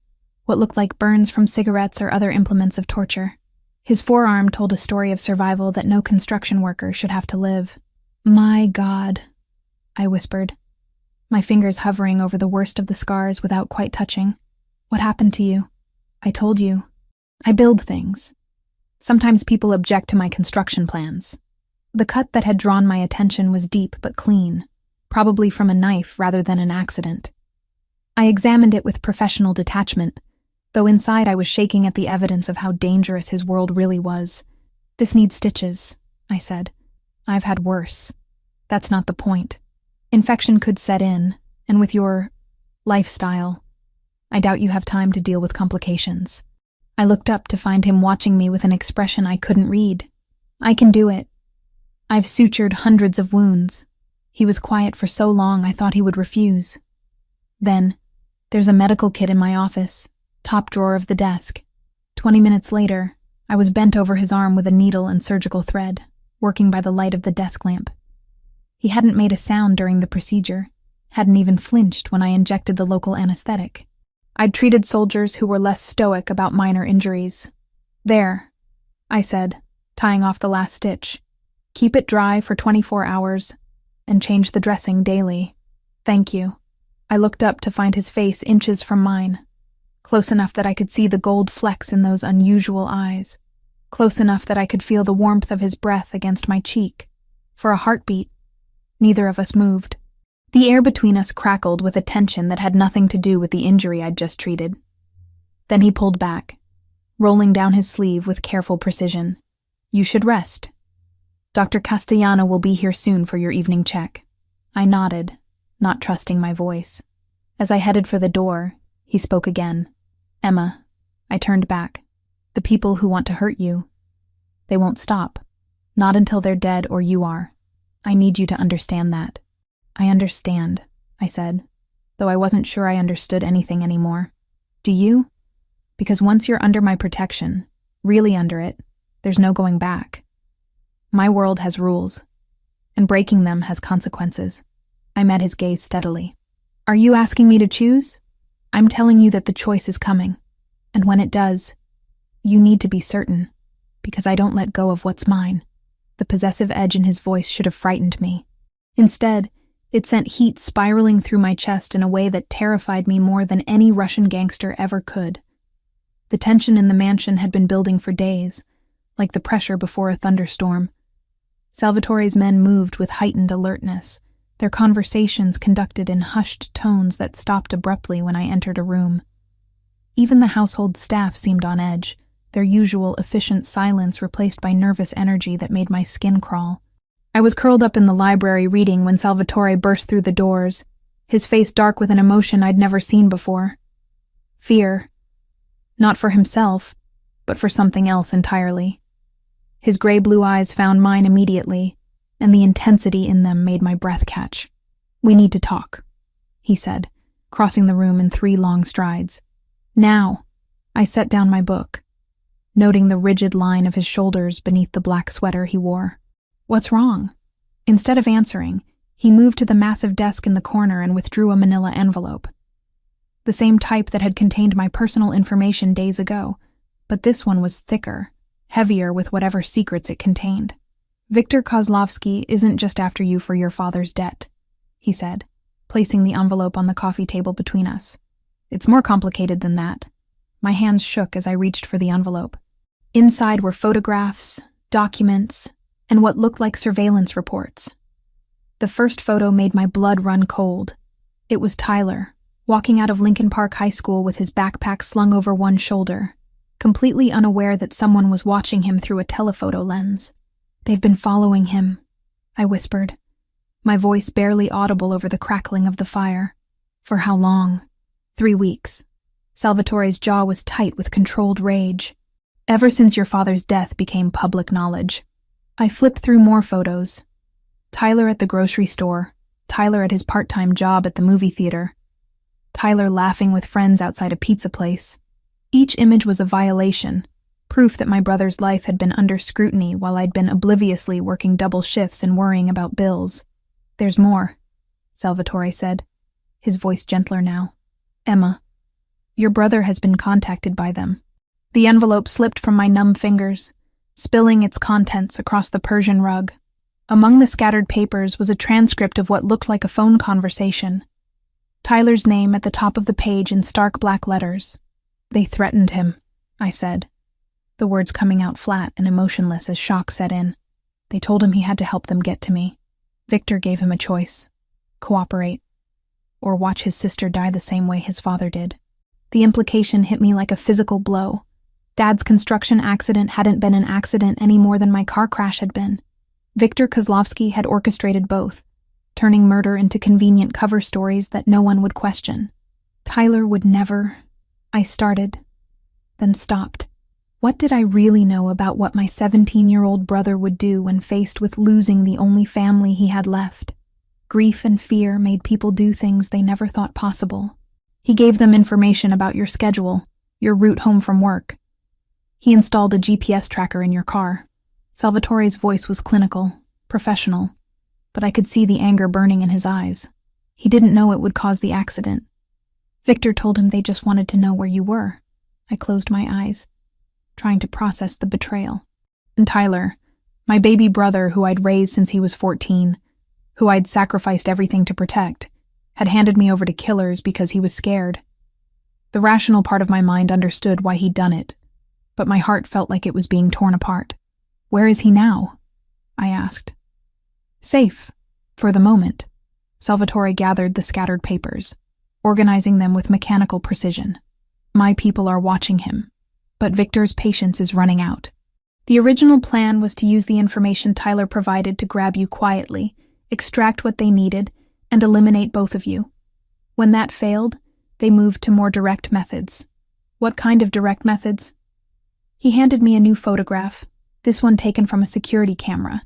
A: what looked like burns from cigarettes or other implements of torture. His forearm told a story of survival that no construction worker should have to live. "My God," I whispered, my fingers hovering over the worst of the scars without quite touching. "What happened to you?" "I told you. I build things. Sometimes people object to my construction plans." The cut that had drawn my attention was deep but clean, probably from a knife rather than an accident. I examined it with professional detachment, though inside I was shaking at the evidence of how dangerous his world really was. "This needs stitches," I said. "I've had worse. That's not the point. Infection could set in, and with your lifestyle, I doubt you have time to deal with complications." I looked up to find him watching me with an expression I couldn't read. "I can do it. I've sutured hundreds of wounds." He was quiet for so long I thought he would refuse. Then, "There's a medical kit in my office, top drawer of the desk." 20 minutes later, I was bent over his arm with a needle and surgical thread, working by the light of the desk lamp. He hadn't made a sound during the procedure, hadn't even flinched when I injected the local anesthetic. I'd treated soldiers who were less stoic about minor injuries. "There," I said, tying off the last stitch. "Keep it dry for 24 hours, and change the dressing daily. Thank you." I looked up to find his face inches from mine, close enough that I could see the gold flecks in those unusual eyes, close enough that I could feel the warmth of his breath against my cheek. For a heartbeat, neither of us moved. The air between us crackled with a tension that had nothing to do with the injury I'd just treated. Then he pulled back, rolling down his sleeve with careful precision. "You should rest. Dr. Castellano will be here soon for your evening check." I nodded, not trusting my voice. As I headed for the door, he spoke again. "Emma," I turned back. "The people who want to hurt you, they won't stop. Not until they're dead or you are. I need you to understand that." "I understand," I said, though I wasn't sure I understood anything anymore. "Do you? Because once you're under my protection, really under it, there's no going back. My world has rules, and breaking them has consequences." I met his gaze steadily. "Are you asking me to choose? I'm telling you that the choice is coming, and when it does, you need to be certain, because I don't let go of what's mine." The possessive edge in his voice should have frightened me. Instead, it sent heat spiraling through my chest in a way that terrified me more than any Russian gangster ever could. The tension in the mansion had been building for days, like the pressure before a thunderstorm. Salvatore's men moved with heightened alertness, their conversations conducted in hushed tones that stopped abruptly when I entered a room. Even the household staff seemed on edge, their usual efficient silence replaced by nervous energy that made my skin crawl. I was curled up in the library reading when Salvatore burst through the doors, his face dark with an emotion I'd never seen before. Fear. Not for himself, but for something else entirely. His gray-blue eyes found mine immediately, and the intensity in them made my breath catch. "We need to talk," he said, crossing the room in 3 long strides. "Now." I set down my book, noting the rigid line of his shoulders beneath the black sweater he wore. "What's wrong?" Instead of answering, he moved to the massive desk in the corner and withdrew a manila envelope. The same type that had contained my personal information days ago, but this one was thicker, heavier with whatever secrets it contained. "Viktor Kozlovsky isn't just after you for your father's debt," he said, placing the envelope on the coffee table between us. "It's more complicated than that." My hands shook as I reached for the envelope. Inside were photographs, documents, and what looked like surveillance reports. The first photo made my blood run cold. It was Tyler, walking out of Lincoln Park High School with his backpack slung over one shoulder, completely unaware that someone was watching him through a telephoto lens. "They've been following him," I whispered, my voice barely audible over the crackling of the fire. "For how long?" 3 weeks. Salvatore's jaw was tight with controlled rage. "Ever since your father's death became public knowledge." I flipped through more photos. Tyler at the grocery store, Tyler at his part-time job at the movie theater, Tyler laughing with friends outside a pizza place. Each image was a violation, proof that my brother's life had been under scrutiny while I'd been obliviously working double shifts and worrying about bills. "There's more," Salvatore said, his voice gentler now. "Emma, your brother has been contacted by them." The envelope slipped from my numb fingers, spilling its contents across the Persian rug. Among the scattered papers was a transcript of what looked like a phone conversation. Tyler's name at the top of the page in stark black letters. "They threatened him," I said, the words coming out flat and emotionless as shock set in. "They told him he had to help them get to me. Victor gave him a choice: cooperate, or watch his sister die the same way his father did." The implication hit me like a physical blow. Dad's construction accident hadn't been an accident any more than my car crash had been. Viktor Kozlovsky had orchestrated both, turning murder into convenient cover stories that no one would question. Tyler would never... I started, then stopped. What did I really know about what my 17-year-old brother would do when faced with losing the only family he had left? Grief and fear made people do things they never thought possible. He gave them information about your schedule, your route home from work. He installed a GPS tracker in your car. Salvatore's voice was clinical, professional, but I could see the anger burning in his eyes. He didn't know it would cause the accident. Victor told him they just wanted to know where you were. I closed my eyes, trying to process the betrayal. And Tyler, my baby brother who I'd raised since he was 14, who I'd sacrificed everything to protect, had handed me over to killers because he was scared. The rational part of my mind understood why he'd done it, but my heart felt like it was being torn apart. Where is he now? I asked. Safe, for the moment. Salvatore gathered the scattered papers, organizing them with mechanical precision. My people are watching him, but Victor's patience is running out. The original plan was to use the information Tyler provided to grab you quietly, extract what they needed, and eliminate both of you. When that failed, they moved to more direct methods. What kind of direct methods? He handed me a new photograph, this one taken from a security camera.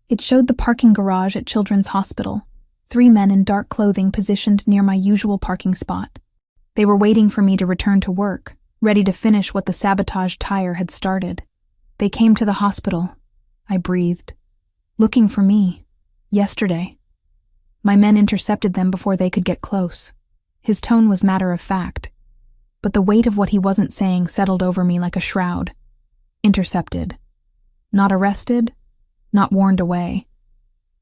A: It showed the parking garage at Children's Hospital, 3 men in dark clothing positioned near my usual parking spot. They were waiting for me to return to work, ready to finish what the sabotaged tire had started. They came to the hospital. I breathed. Looking for me. Yesterday. My men intercepted them before they could get close. His tone was matter-of-fact, but the weight of what he wasn't saying settled over me like a shroud. Intercepted. Not arrested, not warned away.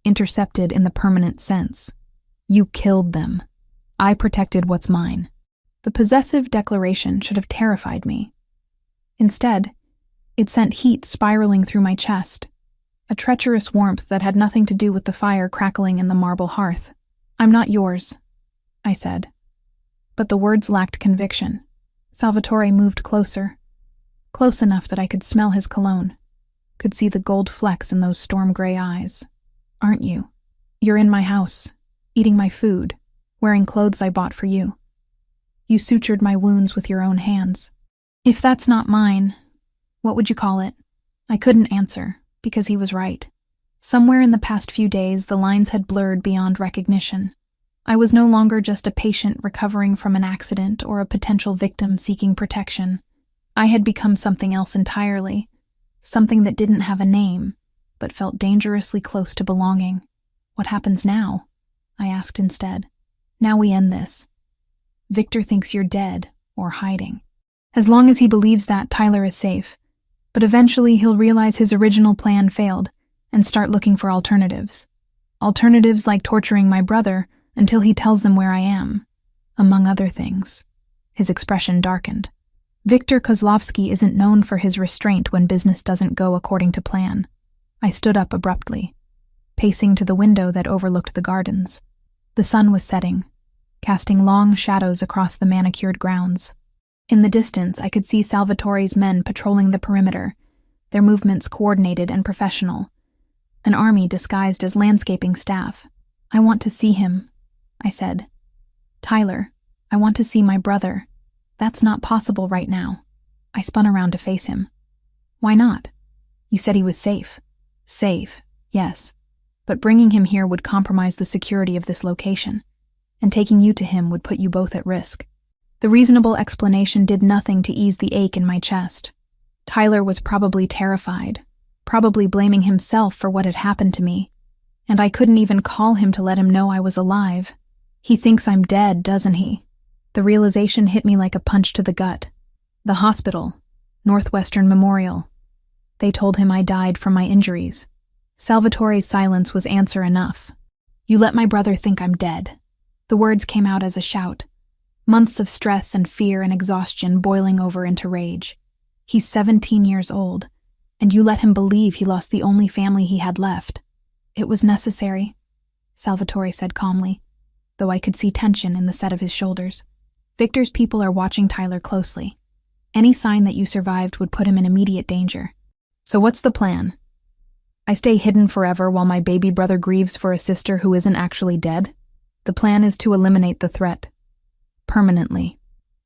A: Intercepted in the permanent sense. You killed them. I protected what's mine. The possessive declaration should have terrified me. Instead, it sent heat spiraling through my chest, a treacherous warmth that had nothing to do with the fire crackling in the marble hearth. I'm not yours, I said. But the words lacked conviction. Salvatore moved closer, close enough that I could smell his cologne, could see the gold flecks in those storm-gray eyes. Aren't you? You're in my house, eating my food, wearing clothes I bought for you. You sutured my wounds with your own hands. If that's not mine, what would you call it? I couldn't answer, because he was right. Somewhere in the past few days, the lines had blurred beyond recognition. I was no longer just a patient recovering from an accident or a potential victim seeking protection. I had become something else entirely, something that didn't have a name, but felt dangerously close to belonging. What happens now? I asked instead. Now we end this. Victor thinks you're dead or hiding. As long as he believes that, Tyler is safe. But eventually he'll realize his original plan failed and start looking for alternatives. Alternatives like torturing my brother until he tells them where I am, among other things. His expression darkened. Victor Kozlovsky isn't known for his restraint when business doesn't go according to plan. I stood up abruptly, pacing to the window that overlooked the gardens. The sun was setting, casting long shadows across the manicured grounds. In the distance, I could see Salvatore's men patrolling the perimeter, their movements coordinated and professional. An army disguised as landscaping staff. I want to see him, I said. Tyler, I want to see my brother. That's not possible right now. I spun around to face him. Why not? You said he was safe. Safe, yes. But bringing him here would compromise the security of this location, and taking you to him would put you both at risk. The reasonable explanation did nothing to ease the ache in my chest. Tyler was probably terrified, probably blaming himself for what had happened to me, and I couldn't even call him to let him know I was alive. He thinks I'm dead, doesn't he? The realization hit me like a punch to the gut. The hospital, Northwestern Memorial. They told him I died from my injuries. Salvatore's silence was answer enough. You let my brother think I'm dead. The words came out as a shout. Months of stress and fear and exhaustion boiling over into rage. He's 17 years old, and you let him believe he lost the only family he had left. It was necessary, Salvatore said calmly, though I could see tension in the set of his shoulders. Victor's people are watching Tyler closely. Any sign that you survived would put him in immediate danger. So what's the plan? I stay hidden forever while my baby brother grieves for a sister who isn't actually dead? The plan is to eliminate the threat. Permanently.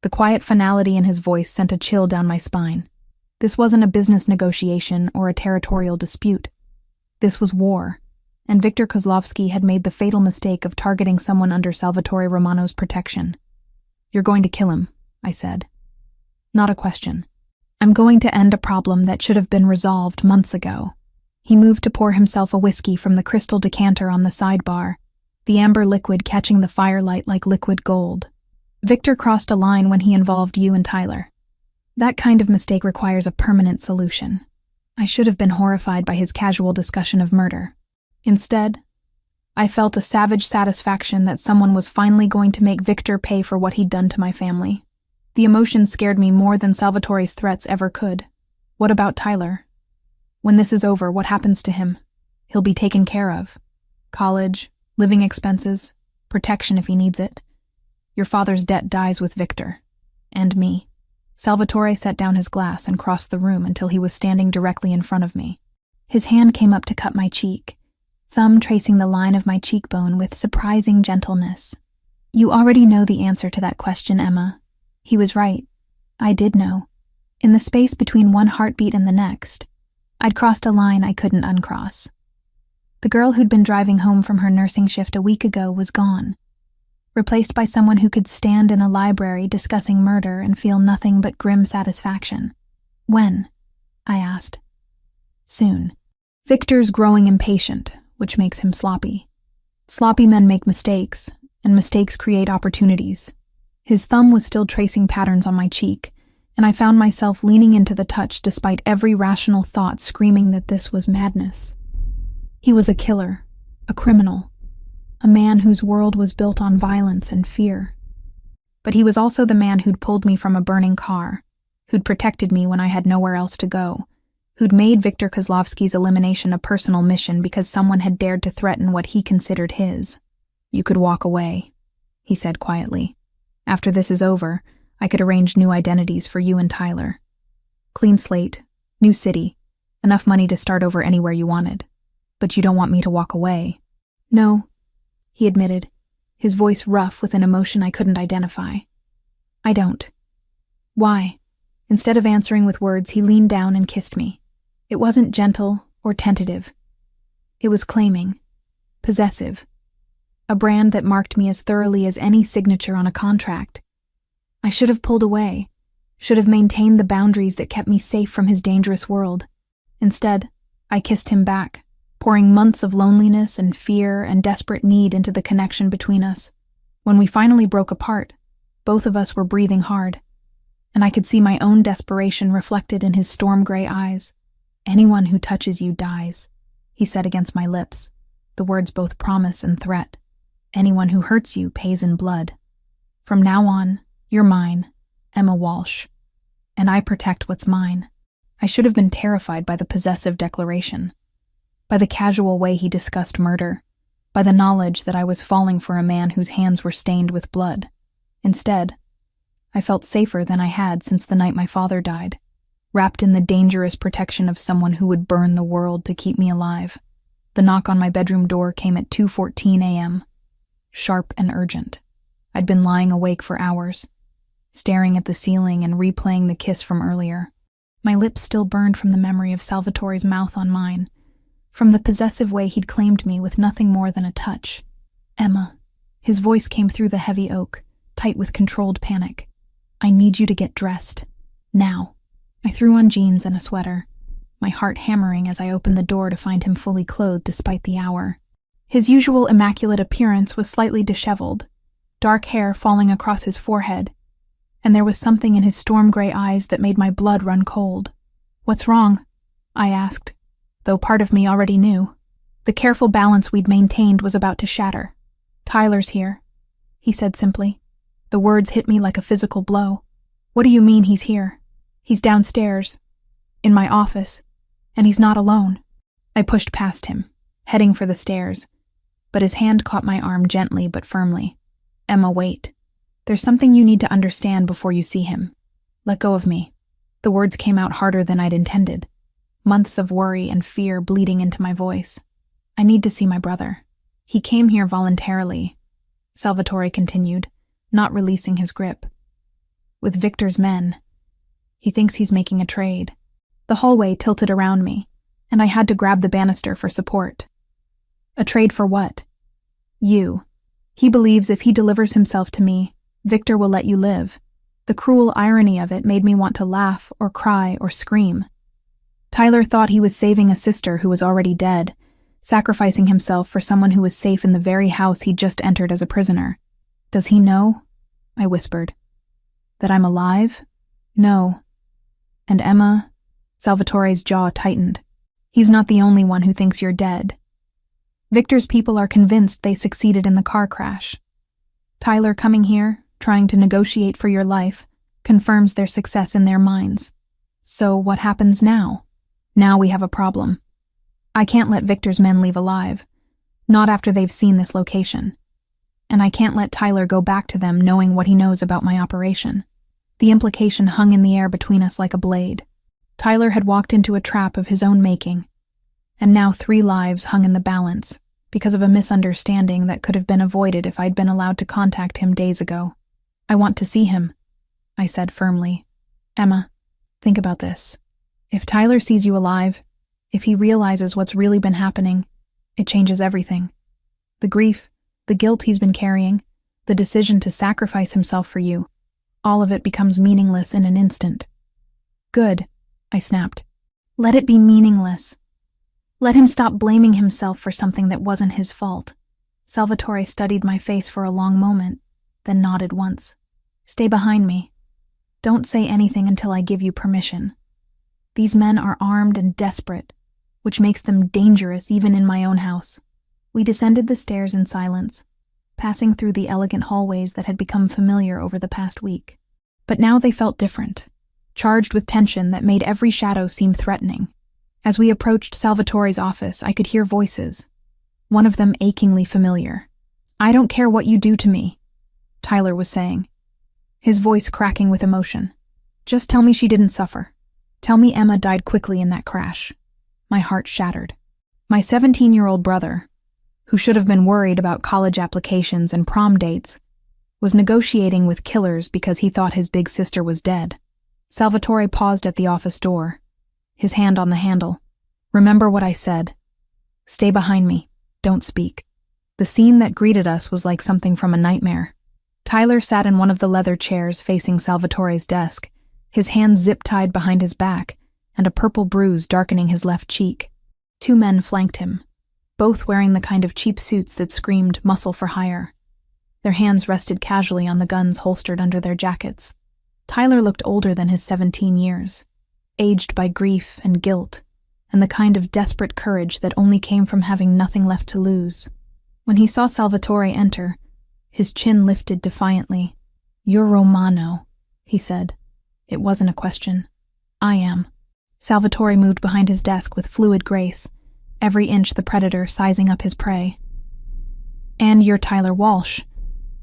A: The quiet finality in his voice sent a chill down my spine. This wasn't a business negotiation or a territorial dispute. This was war, and Victor Kozlovsky had made the fatal mistake of targeting someone under Salvatore Romano's protection. You're going to kill him, I said. Not a question. I'm going to end a problem that should have been resolved months ago. He moved to pour himself a whiskey from the crystal decanter on the sidebar, the amber liquid catching the firelight like liquid gold. Victor crossed a line when he involved you and Tyler. That kind of mistake requires a permanent solution. I should have been horrified by his casual discussion of murder. Instead, I felt a savage satisfaction that someone was finally going to make Victor pay for what he'd done to my family. The emotion scared me more than Salvatore's threats ever could. What about Tyler? When this is over, what happens to him? He'll be taken care of. College, living expenses, protection if he needs it. Your father's debt dies with Victor. And me. Salvatore set down his glass and crossed the room until he was standing directly in front of me. His hand came up to cut my cheek, thumb tracing the line of my cheekbone with surprising gentleness. You already know the answer to that question, Emma. He was right. I did know. In the space between one heartbeat and the next, I'd crossed a line I couldn't uncross. The girl who'd been driving home from her nursing shift a week ago was gone, replaced by someone who could stand in a library discussing murder and feel nothing but grim satisfaction. When? I asked. Soon. Victor's growing impatient, which makes him sloppy. Sloppy men make mistakes, and mistakes create opportunities. His thumb was still tracing patterns on my cheek, and I found myself leaning into the touch despite every rational thought screaming that this was madness. He was a killer, a criminal, a man whose world was built on violence and fear. But he was also the man who'd pulled me from a burning car, who'd protected me when I had nowhere else to go, who'd made Viktor Kozlovsky's elimination a personal mission because someone had dared to threaten what he considered his. You could walk away, he said quietly. After this is over, I could arrange new identities for you and Tyler. Clean slate, new city, enough money to start over anywhere you wanted. But you don't want me to walk away. No, he admitted, his voice rough with an emotion I couldn't identify. I don't. Why? Instead of answering with words, he leaned down and kissed me. It wasn't gentle or tentative. It was claiming, possessive, a brand that marked me as thoroughly as any signature on a contract. I should have pulled away, should have maintained the boundaries that kept me safe from his dangerous world. Instead, I kissed him back, pouring months of loneliness and fear and desperate need into the connection between us. When we finally broke apart, both of us were breathing hard, and I could see my own desperation reflected in his storm-gray eyes. Anyone who touches you dies, he said against my lips, the words both promise and threat. Anyone who hurts you pays in blood. From now on, you're mine, Emma Walsh, and I protect what's mine. I should have been terrified by the possessive declaration, by the casual way he discussed murder, by the knowledge that I was falling for a man whose hands were stained with blood. Instead, I felt safer than I had since the night my father died, wrapped in the dangerous protection of someone who would burn the world to keep me alive. The knock on my bedroom door came at 2:14 a.m., sharp and urgent. I'd been lying awake for hours, staring at the ceiling and replaying the kiss from earlier. My lips still burned from the memory of Salvatore's mouth on mine, from the possessive way he'd claimed me with nothing more than a touch. Emma. His voice came through the heavy oak, tight with controlled panic. I need you to get dressed. Now. I threw on jeans and a sweater, my heart hammering as I opened the door to find him fully clothed despite the hour. His usual immaculate appearance was slightly disheveled, dark hair falling across his forehead, and there was something in his storm-gray eyes that made my blood run cold. What's wrong? I asked, though part of me already knew. The careful balance we'd maintained was about to shatter. Tyler's here, he said simply. The words hit me like a physical blow. What do you mean he's here? He's downstairs, in my office, and he's not alone. I pushed past him, heading for the stairs, but his hand caught my arm gently but firmly. Emma, wait. There's something you need to understand before you see him. Let go of me. The words came out harder than I'd intended, months of worry and fear bleeding into my voice. I need to see my brother. He came here voluntarily, Salvatore continued, not releasing his grip. With Victor's men. He thinks he's making a trade. The hallway tilted around me, and I had to grab the banister for support. A trade for what? You. He believes if he delivers himself to me, Victor will let you live. The cruel irony of it made me want to laugh or cry or scream. Tyler thought he was saving a sister who was already dead, sacrificing himself for someone who was safe in the very house he'd just entered as a prisoner. "Does he know?" I whispered. "That I'm alive?" "No." "And Emma?" Salvatore's jaw tightened. "He's not the only one who thinks you're dead. Victor's people are convinced they succeeded in the car crash. Tyler coming here, trying to negotiate for your life, confirms their success in their minds. So what happens now? Now we have a problem. I can't let Victor's men leave alive, not after they've seen this location. And I can't let Tyler go back to them knowing what he knows about my operation." The implication hung in the air between us like a blade. Tyler had walked into a trap of his own making, and now 3 lives hung in the balance because of a misunderstanding that could have been avoided if I'd been allowed to contact him days ago. "I want to see him," I said firmly. "Emma, think about this. If Tyler sees you alive, if he realizes what's really been happening, it changes everything. The grief, the guilt he's been carrying, the decision to sacrifice himself for you, all of it becomes meaningless in an instant." "Good," I snapped. "Let it be meaningless. Let him stop blaming himself for something that wasn't his fault." Salvatore studied my face for a long moment, then nodded once. "Stay behind me. Don't say anything until I give you permission. These men are armed and desperate, which makes them dangerous even in my own house." We descended the stairs in silence, passing through the elegant hallways that had become familiar over the past week. But now they felt different, charged with tension that made every shadow seem threatening. As we approached Salvatore's office, I could hear voices, one of them achingly familiar. "I don't care what you do to me," Tyler was saying, his voice cracking with emotion. "Just tell me she didn't suffer. Tell me Emma died quickly in that crash." My heart shattered. My 17-year-old brother, who should have been worried about college applications and prom dates, was negotiating with killers because he thought his big sister was dead. Salvatore paused at the office door, his hand on the handle. "Remember what I said. Stay behind me. Don't speak." The scene that greeted us was like something from a nightmare. Tyler sat in one of the leather chairs facing Salvatore's desk, his hands zip-tied behind his back, and a purple bruise darkening his left cheek. 2 men flanked him, both wearing the kind of cheap suits that screamed muscle for hire. Their hands rested casually on the guns holstered under their jackets. Tyler looked older than his 17 years, aged by grief and guilt, and the kind of desperate courage that only came from having nothing left to lose. When he saw Salvatore enter, his chin lifted defiantly. "You're Romano," he said. It wasn't a question. "I am." Salvatore moved behind his desk with fluid grace, every inch the predator sizing up his prey. "And you're Tyler Walsh.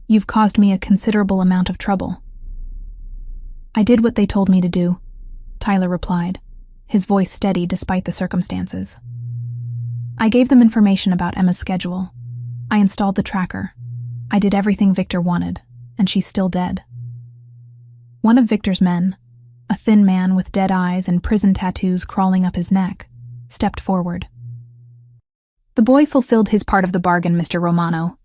A: You've caused me a considerable amount of trouble." "I did what they told me to do," Tyler replied, his voice steady despite the circumstances. "I gave them information about Emma's schedule. I installed the tracker. I did everything Victor wanted, and she's still dead." One of Victor's men, a thin man with dead eyes and prison tattoos crawling up his neck, stepped forward. "The boy fulfilled his part of the bargain, Mr. Romano.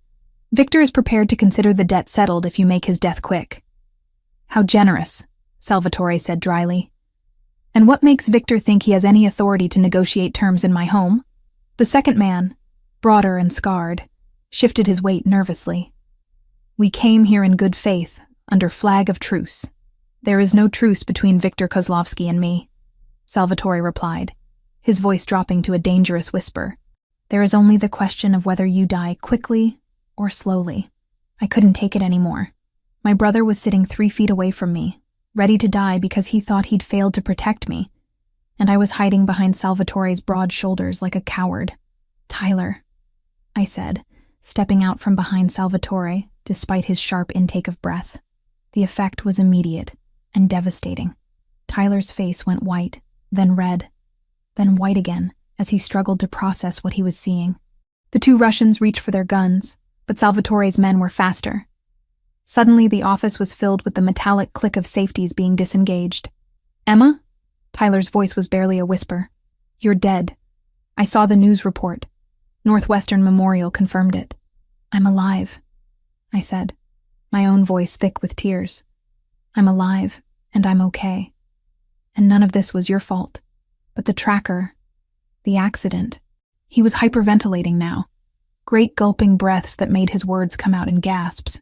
A: Victor is prepared to consider the debt settled if you make his death quick." "How generous," Salvatore said dryly. "And what makes Victor think he has any authority to negotiate terms in my home?" The second man, broader and scarred, shifted his weight nervously. "We came here in good faith, under flag of truce. There is no truce between Victor Kozlovsky and me," Salvatore replied, his voice dropping to a dangerous whisper. "There is only the question of whether you die quickly or slowly." I couldn't take it anymore. My brother was sitting 3 feet away from me, ready to die because he thought he'd failed to protect me, and I was hiding behind Salvatore's broad shoulders like a coward. "Tyler," I said, stepping out from behind Salvatore despite his sharp intake of breath. The effect was immediate and devastating. Tyler's face went white, then red, then white again as he struggled to process what he was seeing. The 2 Russians reached for their guns, but Salvatore's men were faster. Suddenly, the office was filled with the metallic click of safeties being disengaged. "Emma?" Tyler's voice was barely a whisper. "You're dead. I saw the news report. Northwestern Memorial confirmed it." "I'm alive," I said, my own voice thick with tears. I'm alive, and I'm okay. And none of this was your fault. But the tracker, the accident, he was hyperventilating now. Great gulping breaths that made his words come out in gasps.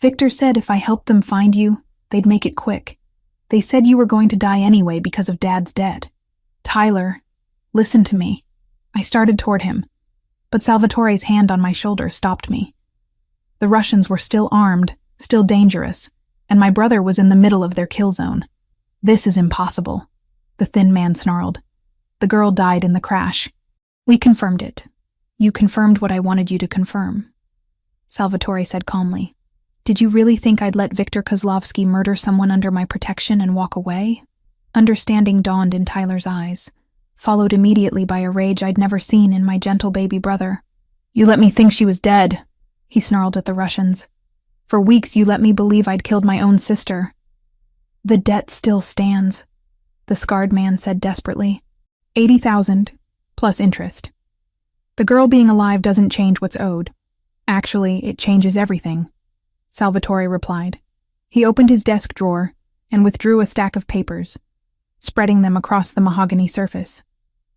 A: Victor said if I helped them find you, they'd make it quick. They said you were going to die anyway because of Dad's debt. Tyler, listen to me. I started toward him, but Salvatore's hand on my shoulder stopped me. The Russians were still armed, still dangerous, and my brother was in the middle of their kill zone. This is impossible, the thin man snarled. The girl died in the crash. We confirmed it. You confirmed what I wanted you to confirm, Salvatore said calmly. Did you really think I'd let Viktor Kozlovsky murder someone under my protection and walk away? Understanding dawned in Tyler's eyes, followed immediately by a rage I'd never seen in my gentle baby brother. You let me think she was dead, he snarled at the Russians. For weeks you let me believe I'd killed my own sister. The debt still stands, the scarred man said desperately. 80,000, plus interest. The girl being alive doesn't change what's owed. Actually, it changes everything, Salvatore replied. He opened his desk drawer and withdrew a stack of papers, spreading them across the mahogany surface.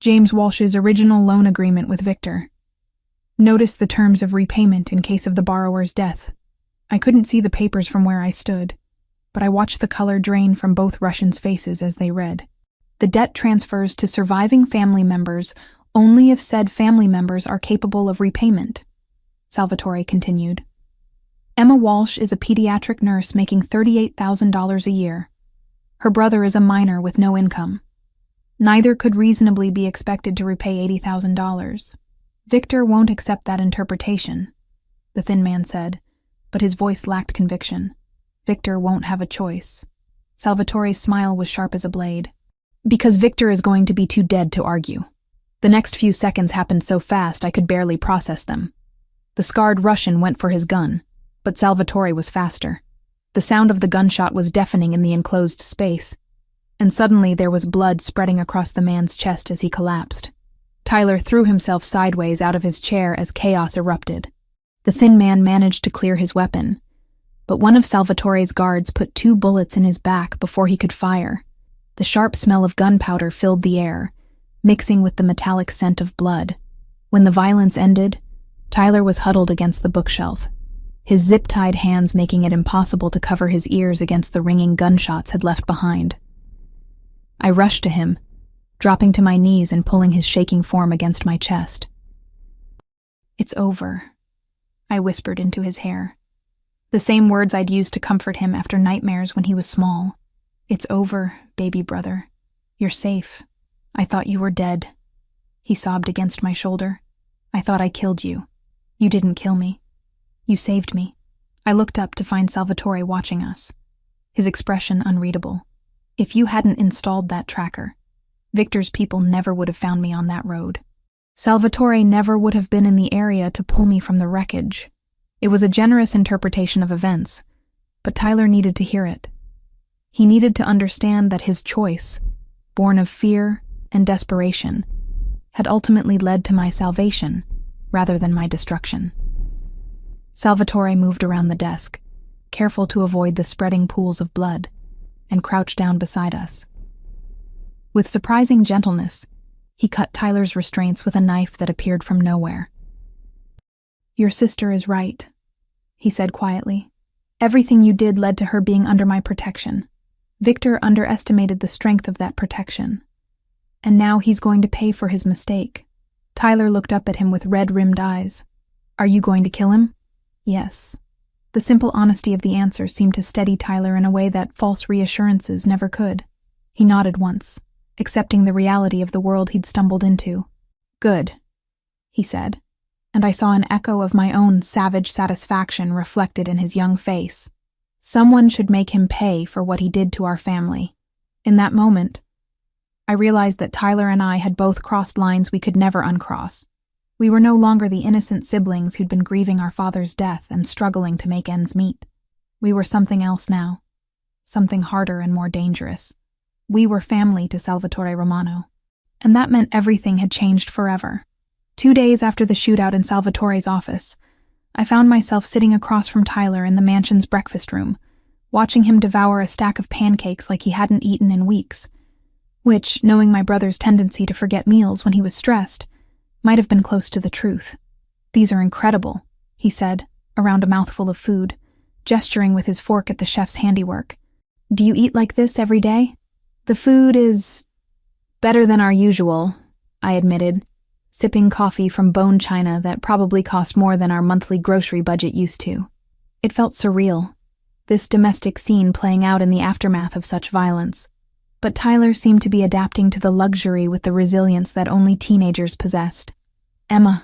A: James Walsh's original loan agreement with Victor. Notice the terms of repayment in case of the borrower's death. I couldn't see the papers from where I stood, but I watched the color drain from both Russians' faces as they read. The debt transfers to surviving family members only if said family members are capable of repayment, Salvatore continued. Emma Walsh is a pediatric nurse making $38,000 a year. Her brother is a minor with no income. Neither could reasonably be expected to repay $80,000. Victor won't accept that interpretation, the thin man said, but his voice lacked conviction. Victor won't have a choice. Salvatore's smile was sharp as a blade. Because Victor is going to be too dead to argue. The next few seconds happened so fast I could barely process them. The scarred Russian went for his gun, but Salvatore was faster. The sound of the gunshot was deafening in the enclosed space, and suddenly there was blood spreading across the man's chest as he collapsed. Tyler threw himself sideways out of his chair as chaos erupted. The thin man managed to clear his weapon, but one of Salvatore's guards put 2 bullets in his back before he could fire. The sharp smell of gunpowder filled the air, mixing with the metallic scent of blood. When the violence ended, Tyler was huddled against the bookshelf, his zip-tied hands making it impossible to cover his ears against the ringing gunshots had left behind. I rushed to him, dropping to my knees and pulling his shaking form against my chest. It's over, I whispered into his hair. The same words I'd used to comfort him after nightmares when he was small. It's over, baby brother. You're safe. I thought you were dead. He sobbed against my shoulder. I thought I killed you. You didn't kill me. You saved me. I looked up to find Salvatore watching us, his expression unreadable. If you hadn't installed that tracker, Victor's people never would have found me on that road. Salvatore never would have been in the area to pull me from the wreckage. It was a generous interpretation of events, but Tyler needed to hear it. He needed to understand that his choice, born of fear and desperation, had ultimately led to my salvation rather than my destruction. Salvatore moved around the desk, careful to avoid the spreading pools of blood, and crouched down beside us. With surprising gentleness, he cut Tyler's restraints with a knife that appeared from nowhere. Your sister is right, he said quietly. Everything you did led to her being under my protection. Victor underestimated the strength of that protection. And now he's going to pay for his mistake. Tyler looked up at him with red-rimmed eyes. Are you going to kill him? Yes. The simple honesty of the answer seemed to steady Tyler in a way that false reassurances never could. He nodded once, accepting the reality of the world he'd stumbled into. Good, he said, and I saw an echo of my own savage satisfaction reflected in his young face. Someone should make him pay for what he did to our family. In that moment, I realized that Tyler and I had both crossed lines we could never uncross. We were no longer the innocent siblings who'd been grieving our father's death and struggling to make ends meet. We were something else now, something harder and more dangerous. We were family to Salvatore Romano, and that meant everything had changed forever. 2 days after the shootout in Salvatore's office, I found myself sitting across from Tyler in the mansion's breakfast room, watching him devour a stack of pancakes like he hadn't eaten in weeks, which, knowing my brother's tendency to forget meals when he was stressed, might have been close to the truth. "These are incredible," he said, around a mouthful of food, gesturing with his fork at the chef's handiwork. "Do you eat like this every day?" "The food is better than our usual," I admitted, sipping coffee from bone china that probably cost more than our monthly grocery budget used to. It felt surreal, this domestic scene playing out in the aftermath of such violence. But Tyler seemed to be adapting to the luxury with the resilience that only teenagers possessed. "Emma,"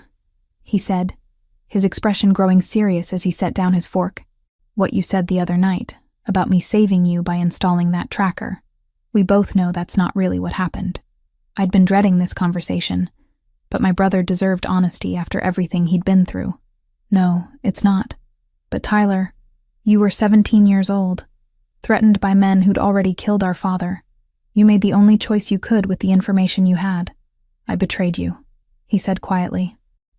A: he said, his expression growing serious as he set down his fork. "What you said the other night, about me saving you by installing that tracker. We both know that's not really what happened." I'd been dreading this conversation, but my brother deserved honesty after everything he'd been through. "No, it's not. But Tyler, you were 17 years old, threatened by men who'd already killed our father. You made the only choice you could with the information you had. I betrayed you," he said quietly.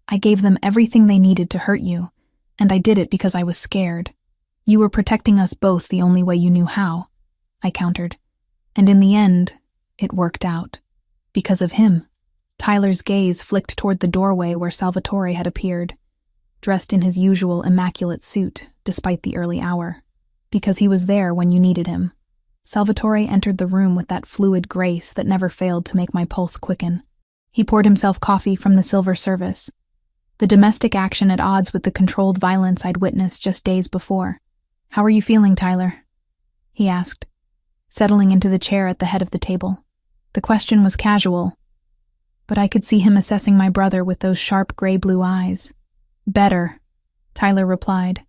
A: "I gave them everything they needed to hurt you, and I did it because I was scared. You were protecting us both the only way you knew how," I countered. "And in the end, it worked out. Because of him." Tyler's gaze flicked toward the doorway where Salvatore had appeared, dressed in his usual immaculate suit, despite the early hour. Because he was there when you needed him. Salvatore entered the room with that fluid grace that never failed to make my pulse quicken. He poured himself coffee from the silver service, the domestic action at odds with the controlled violence I'd witnessed just days before. "How are you feeling, Tyler?" he asked, settling into the chair at the head of the table. The question was casual, but I could see him assessing my brother with those sharp gray-blue eyes. "Better," Tyler replied.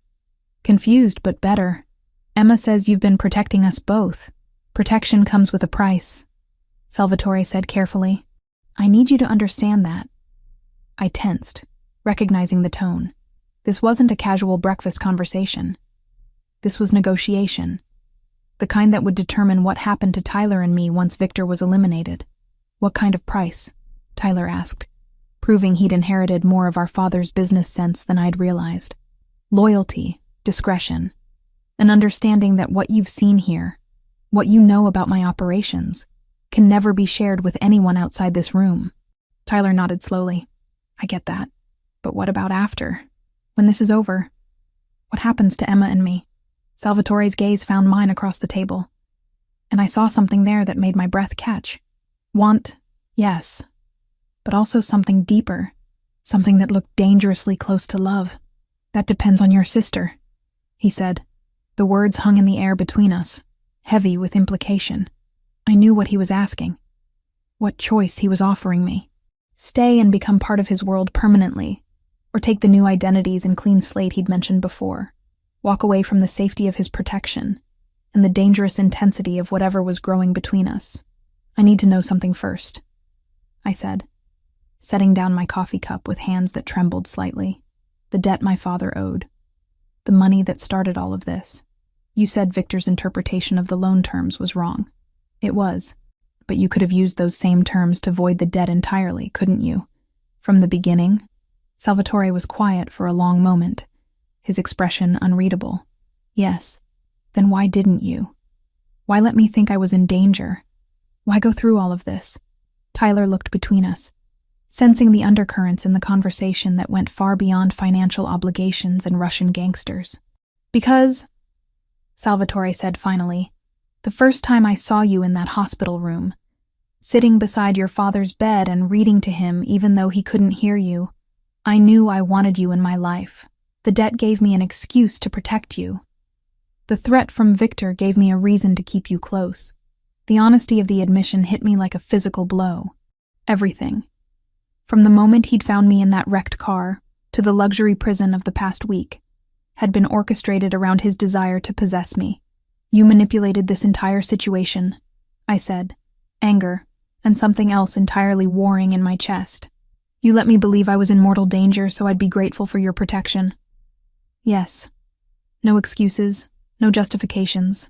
A: "Confused, but better. Emma says you've been protecting us both. Protection comes with a price," Salvatore said carefully. "I need you to understand that." I tensed, recognizing the tone. This wasn't a casual breakfast conversation. This was negotiation. The kind that would determine what happened to Tyler and me once Victor was eliminated. "What kind of price?" Tyler asked, proving he'd inherited more of our father's business sense than I'd realized. "Loyalty, discretion, an understanding that what you've seen here, what you know about my operations, can never be shared with anyone outside this room." Tyler nodded slowly. "I get that. But what about after? When this is over? What happens to Emma and me?" Salvatore's gaze found mine across the table, and I saw something there that made my breath catch. Want, yes, but also something deeper, something that looked dangerously close to love. "That depends on your sister," he said. The words hung in the air between us, heavy with implication. I knew what he was asking, what choice he was offering me. Stay and become part of his world permanently, or take the new identities and clean slate he'd mentioned before. Walk away from the safety of his protection and the dangerous intensity of whatever was growing between us. "I need to know something first," I said, setting down my coffee cup with hands that trembled slightly. "The debt my father owed. The money that started all of this. You said Victor's interpretation of the loan terms was wrong. It was, but you could have used those same terms to void the debt entirely, couldn't you? From the beginning?" Salvatore was quiet for a long moment, his expression unreadable. "Yes. Then why didn't you? Why let me think I was in danger? Why go through all of this?" Tyler looked between us, sensing the undercurrents in the conversation that went far beyond financial obligations and Russian gangsters. "Because," Salvatore said finally, "the first time I saw you in that hospital room, sitting beside your father's bed and reading to him even though he couldn't hear you, I knew I wanted you in my life. The debt gave me an excuse to protect you. The threat from Victor gave me a reason to keep you close. The honesty of the admission hit me like a physical blow. Everything. From the moment he'd found me in that wrecked car to the luxury prison of the past week, had been orchestrated around his desire to possess me. You manipulated this entire situation," I said, anger and something else entirely warring in my chest. "You let me believe I was in mortal danger so I'd be grateful for your protection." "Yes. No excuses, no justifications.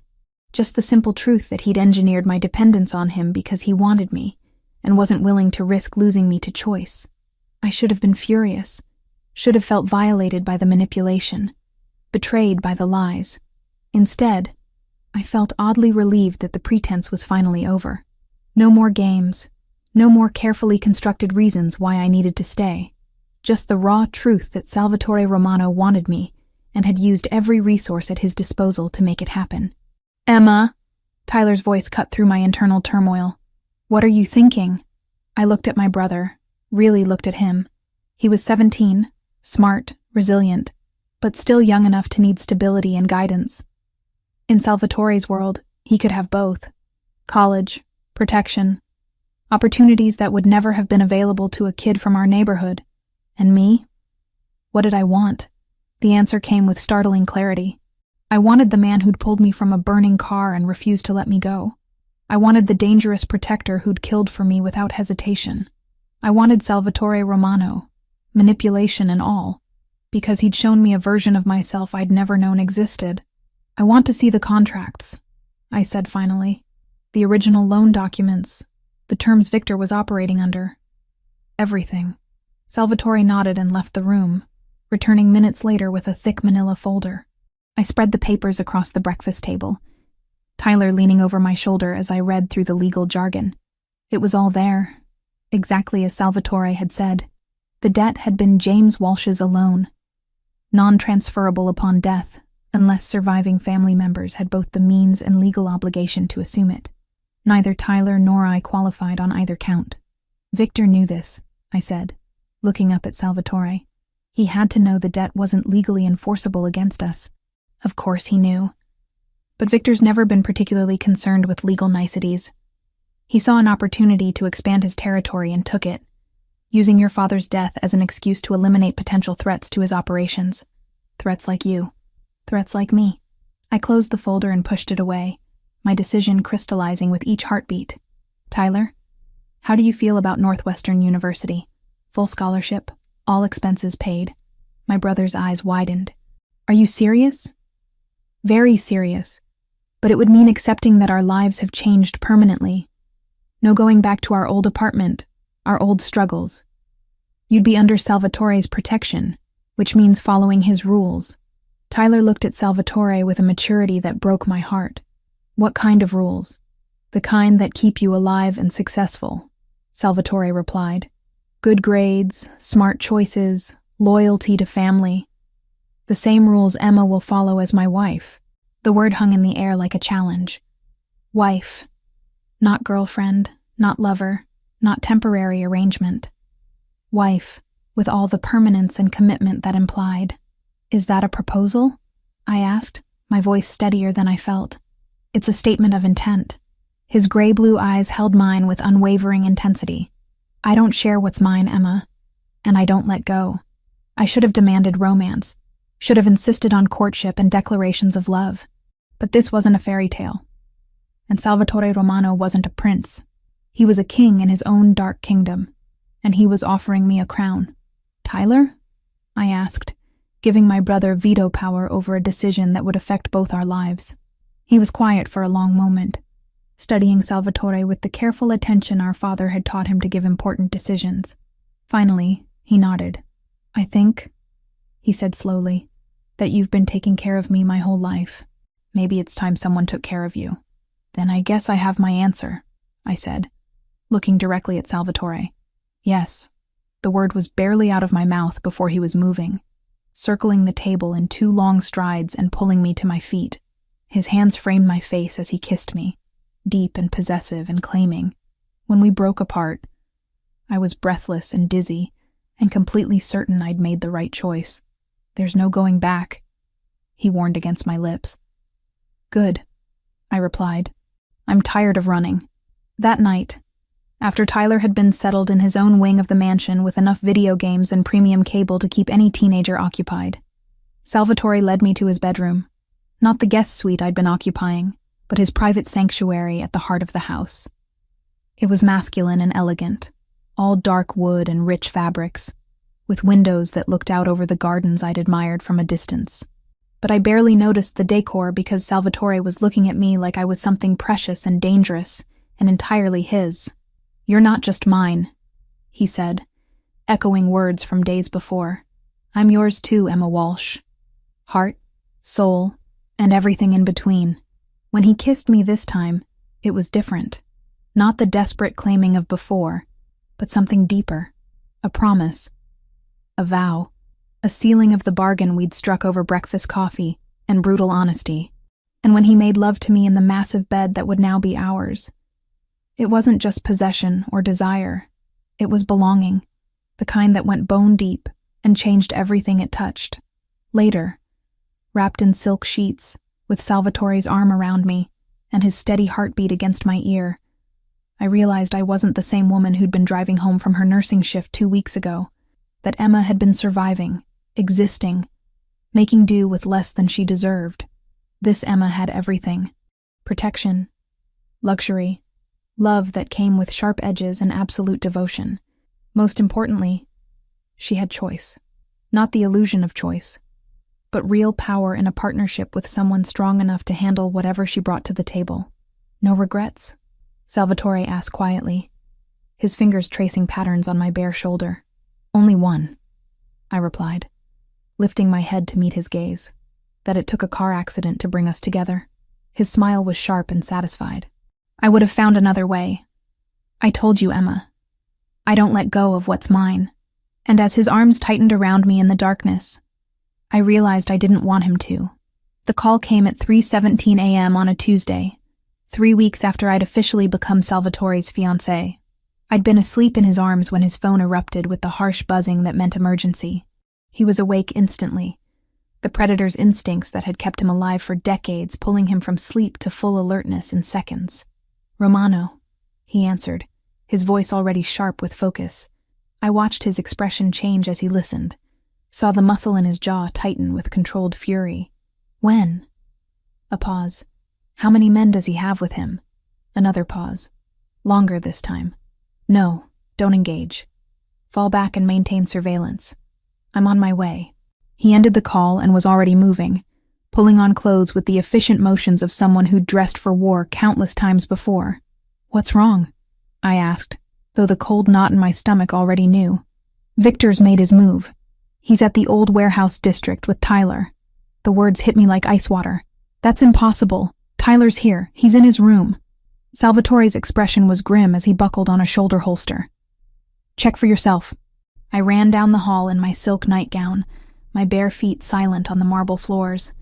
A: Just the simple truth that he'd engineered my dependence on him because he wanted me and wasn't willing to risk losing me to choice. I should have been furious, should have felt violated by the manipulation, betrayed by the lies. Instead, I felt oddly relieved that the pretense was finally over. No more games, no more carefully constructed reasons why I needed to stay. Just the raw truth that Salvatore Romano wanted me and had used every resource at his disposal to make it happen. "Emma," Tyler's voice cut through my internal turmoil. "What are you thinking?" I looked at my brother, really looked at him. He was 17, smart, resilient, but still young enough to need stability and guidance. In Salvatore's world, he could have both: college, protection, opportunities that would never have been available to a kid from our neighborhood. And me? What did I want? The answer came with startling clarity. I wanted the man who'd pulled me from a burning car and refused to let me go. I wanted the dangerous protector who'd killed for me without hesitation. I wanted Salvatore Romano, manipulation and all, because he'd shown me a version of myself I'd never known existed. "I want to see the contracts," I said finally. "The original loan documents, the terms Victor was operating under. Everything." Salvatore nodded and left the room, returning minutes later with a thick manila folder. I spread the papers across the breakfast table, Tyler leaning over my shoulder as I read through the legal jargon. It was all there, exactly as Salvatore had said. The debt had been James Walsh's alone, non-transferable upon death, unless surviving family members had both the means and legal obligation to assume it. Neither Tyler nor I qualified on either count. "Victor knew this," I said, looking up at Salvatore. "He had to know the debt wasn't legally enforceable against us." Of course he knew. But Victor's never been particularly concerned with legal niceties. He saw an opportunity to expand his territory and took it, using your father's death as an excuse to eliminate potential threats to his operations. Threats like you. Threats like me. I closed the folder and pushed it away, my decision crystallizing with each heartbeat. "Tyler, how do you feel about Northwestern University? Full scholarship, all expenses paid." My brother's eyes widened. "Are you serious?" "Very serious. But it would mean accepting that our lives have changed permanently. No going back to our old apartment, our old struggles. You'd be under Salvatore's protection, which means following his rules." Tyler looked at Salvatore with a maturity that broke my heart. "What kind of rules?" "The kind that keep you alive and successful," Salvatore replied. "Good grades, smart choices, loyalty to family. The same rules Emma will follow as my wife." The word hung in the air like a challenge. Wife. Not girlfriend, not lover, not temporary arrangement. Wife, with all the permanence and commitment that implied. "Is that a proposal?" I asked, my voice steadier than I felt. "It's a statement of intent." His gray-blue eyes held mine with unwavering intensity. "I don't share what's mine, Emma, and I don't let go. I should have demanded romance, should have insisted on courtship and declarations of love. But this wasn't a fairy tale. And Salvatore Romano wasn't a prince. He was a king in his own dark kingdom, and he was offering me a crown. "Tyler?" I asked, giving my brother veto power over a decision that would affect both our lives. He was quiet for a long moment, studying Salvatore with the careful attention our father had taught him to give important decisions. Finally, he nodded. "I think," he said slowly, "that you've been taking care of me my whole life. Maybe it's time someone took care of you." "Then I guess I have my answer," I said, looking directly at Salvatore. "Yes." The word was barely out of my mouth before he was moving, circling the table in 2 long strides and pulling me to my feet. His hands framed my face as he kissed me, deep and possessive and claiming. When we broke apart, I was breathless and dizzy, and completely certain I'd made the right choice. "There's no going back," he warned against my lips. "Good," I replied. "I'm tired of running." That night, after Tyler had been settled in his own wing of the mansion with enough video games and premium cable to keep any teenager occupied, Salvatore led me to his bedroom. Not the guest suite I'd been occupying, but his private sanctuary at the heart of the house. It was masculine and elegant, all dark wood and rich fabrics, with windows that looked out over the gardens I'd admired from a distance. But I barely noticed the decor because Salvatore was looking at me like I was something precious and dangerous, and entirely his. "You're not just mine," he said, echoing words from days before. "I'm yours too, Emma Walsh. Heart, soul, and everything in between." When he kissed me this time, it was different. Not the desperate claiming of before, but something deeper. A promise. A vow. A sealing of the bargain we'd struck over breakfast coffee and brutal honesty. And when he made love to me in the massive bed that would now be ours, it wasn't just possession or desire. It was belonging, the kind that went bone deep and changed everything it touched. Later, wrapped in silk sheets, with Salvatore's arm around me and his steady heartbeat against my ear, I realized I wasn't the same woman who'd been driving home from her nursing shift 2 weeks ago, that Emma had been surviving, existing, making do with less than she deserved. This Emma had everything: protection, luxury, love that came with sharp edges and absolute devotion. Most importantly, she had choice. Not the illusion of choice, but real power in a partnership with someone strong enough to handle whatever she brought to the table. No regrets? Salvatore asked quietly, his fingers tracing patterns on my bare shoulder. Only one, I replied, lifting my head to meet his gaze. That it took a car accident to bring us together. His smile was sharp and satisfied. I would have found another way. I told you, Emma. I don't let go of what's mine. And as his arms tightened around me in the darkness, I realized I didn't want him to. The call came at 3:17 a.m. on a Tuesday, 3 weeks after I'd officially become Salvatore's fiancée. I'd been asleep in his arms when his phone erupted with the harsh buzzing that meant emergency. He was awake instantly, the predator's instincts that had kept him alive for decades pulling him from sleep to full alertness in seconds. "Romano," he answered, his voice already sharp with focus. I watched his expression change as he listened, saw the muscle in his jaw tighten with controlled fury. "When?" A pause. "How many men does he have with him?" Another pause. Longer this time. "No, don't engage. Fall back and maintain surveillance. I'm on my way." He ended the call and was already moving, pulling on clothes with the efficient motions of someone who'd dressed for war countless times before. "What's wrong?" I asked, though the cold knot in my stomach already knew. "Victor's made his move. He's at the old warehouse district with Tyler." The words hit me like ice water. "That's impossible. Tyler's here. He's in his room." Salvatore's expression was grim as he buckled on a shoulder holster. "Check for yourself." I ran down the hall in my silk nightgown, my bare feet silent on the marble floors.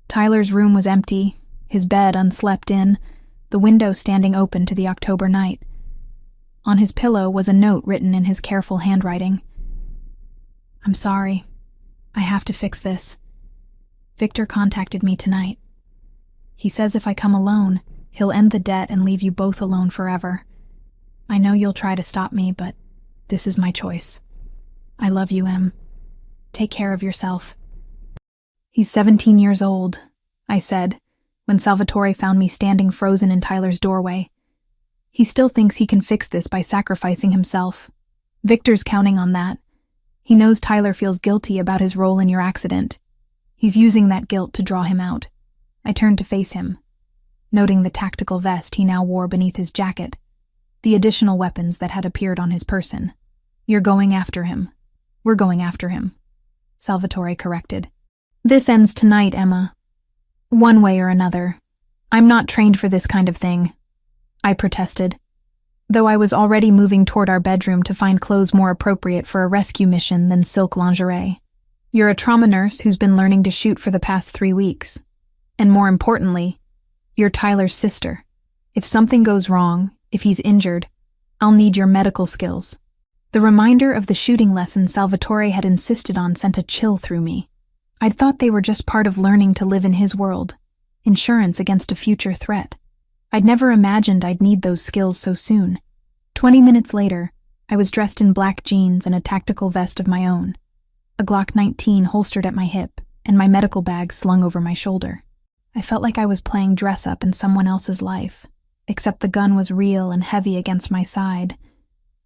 A: Tyler's room was empty, his bed unslept in, the window standing open to the October night. On his pillow was a note written in his careful handwriting. "I'm sorry. I have to fix this. Victor contacted me tonight. He says if I come alone, he'll end the debt and leave you both alone forever. I know you'll try to stop me, but this is my choice. I love you, Em. Take care of yourself." "He's 17 years old," I said, when Salvatore found me standing frozen in Tyler's doorway. "He still thinks he can fix this by sacrificing himself. Victor's counting on that. He knows Tyler feels guilty about his role in your accident. He's using that guilt to draw him out." I turned to face him, noting the tactical vest he now wore beneath his jacket, the additional weapons that had appeared on his person. "You're going after him. We're going after him," Salvatore corrected. "This ends tonight, Emma. One way or another. I'm not trained for this kind of thing," I protested, though I was already moving toward our bedroom to find clothes more appropriate for a rescue mission than silk lingerie. "You're a trauma nurse who's been learning to shoot for the past 3 weeks. And more importantly, you're Tyler's sister. If something goes wrong, if he's injured, I'll need your medical skills." The reminder of the shooting lessons Salvatore had insisted on sent a chill through me. I'd thought they were just part of learning to live in his world, insurance against a future threat. I'd never imagined I'd need those skills so soon. 20 minutes later, I was dressed in black jeans and a tactical vest of my own, a Glock 19 holstered at my hip, and my medical bag slung over my shoulder. I felt like I was playing dress-up in someone else's life, except the gun was real and heavy against my side,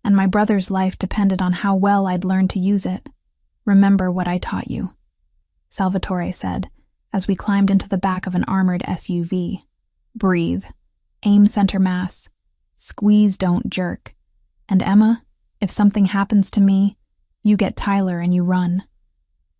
A: and my brother's life depended on how well I'd learned to use it. "Remember what I taught you," Salvatore said, as we climbed into the back of an armored SUV. "Breathe. Aim center mass. Squeeze, don't jerk. And Emma, if something happens to me, you get Tyler and you run.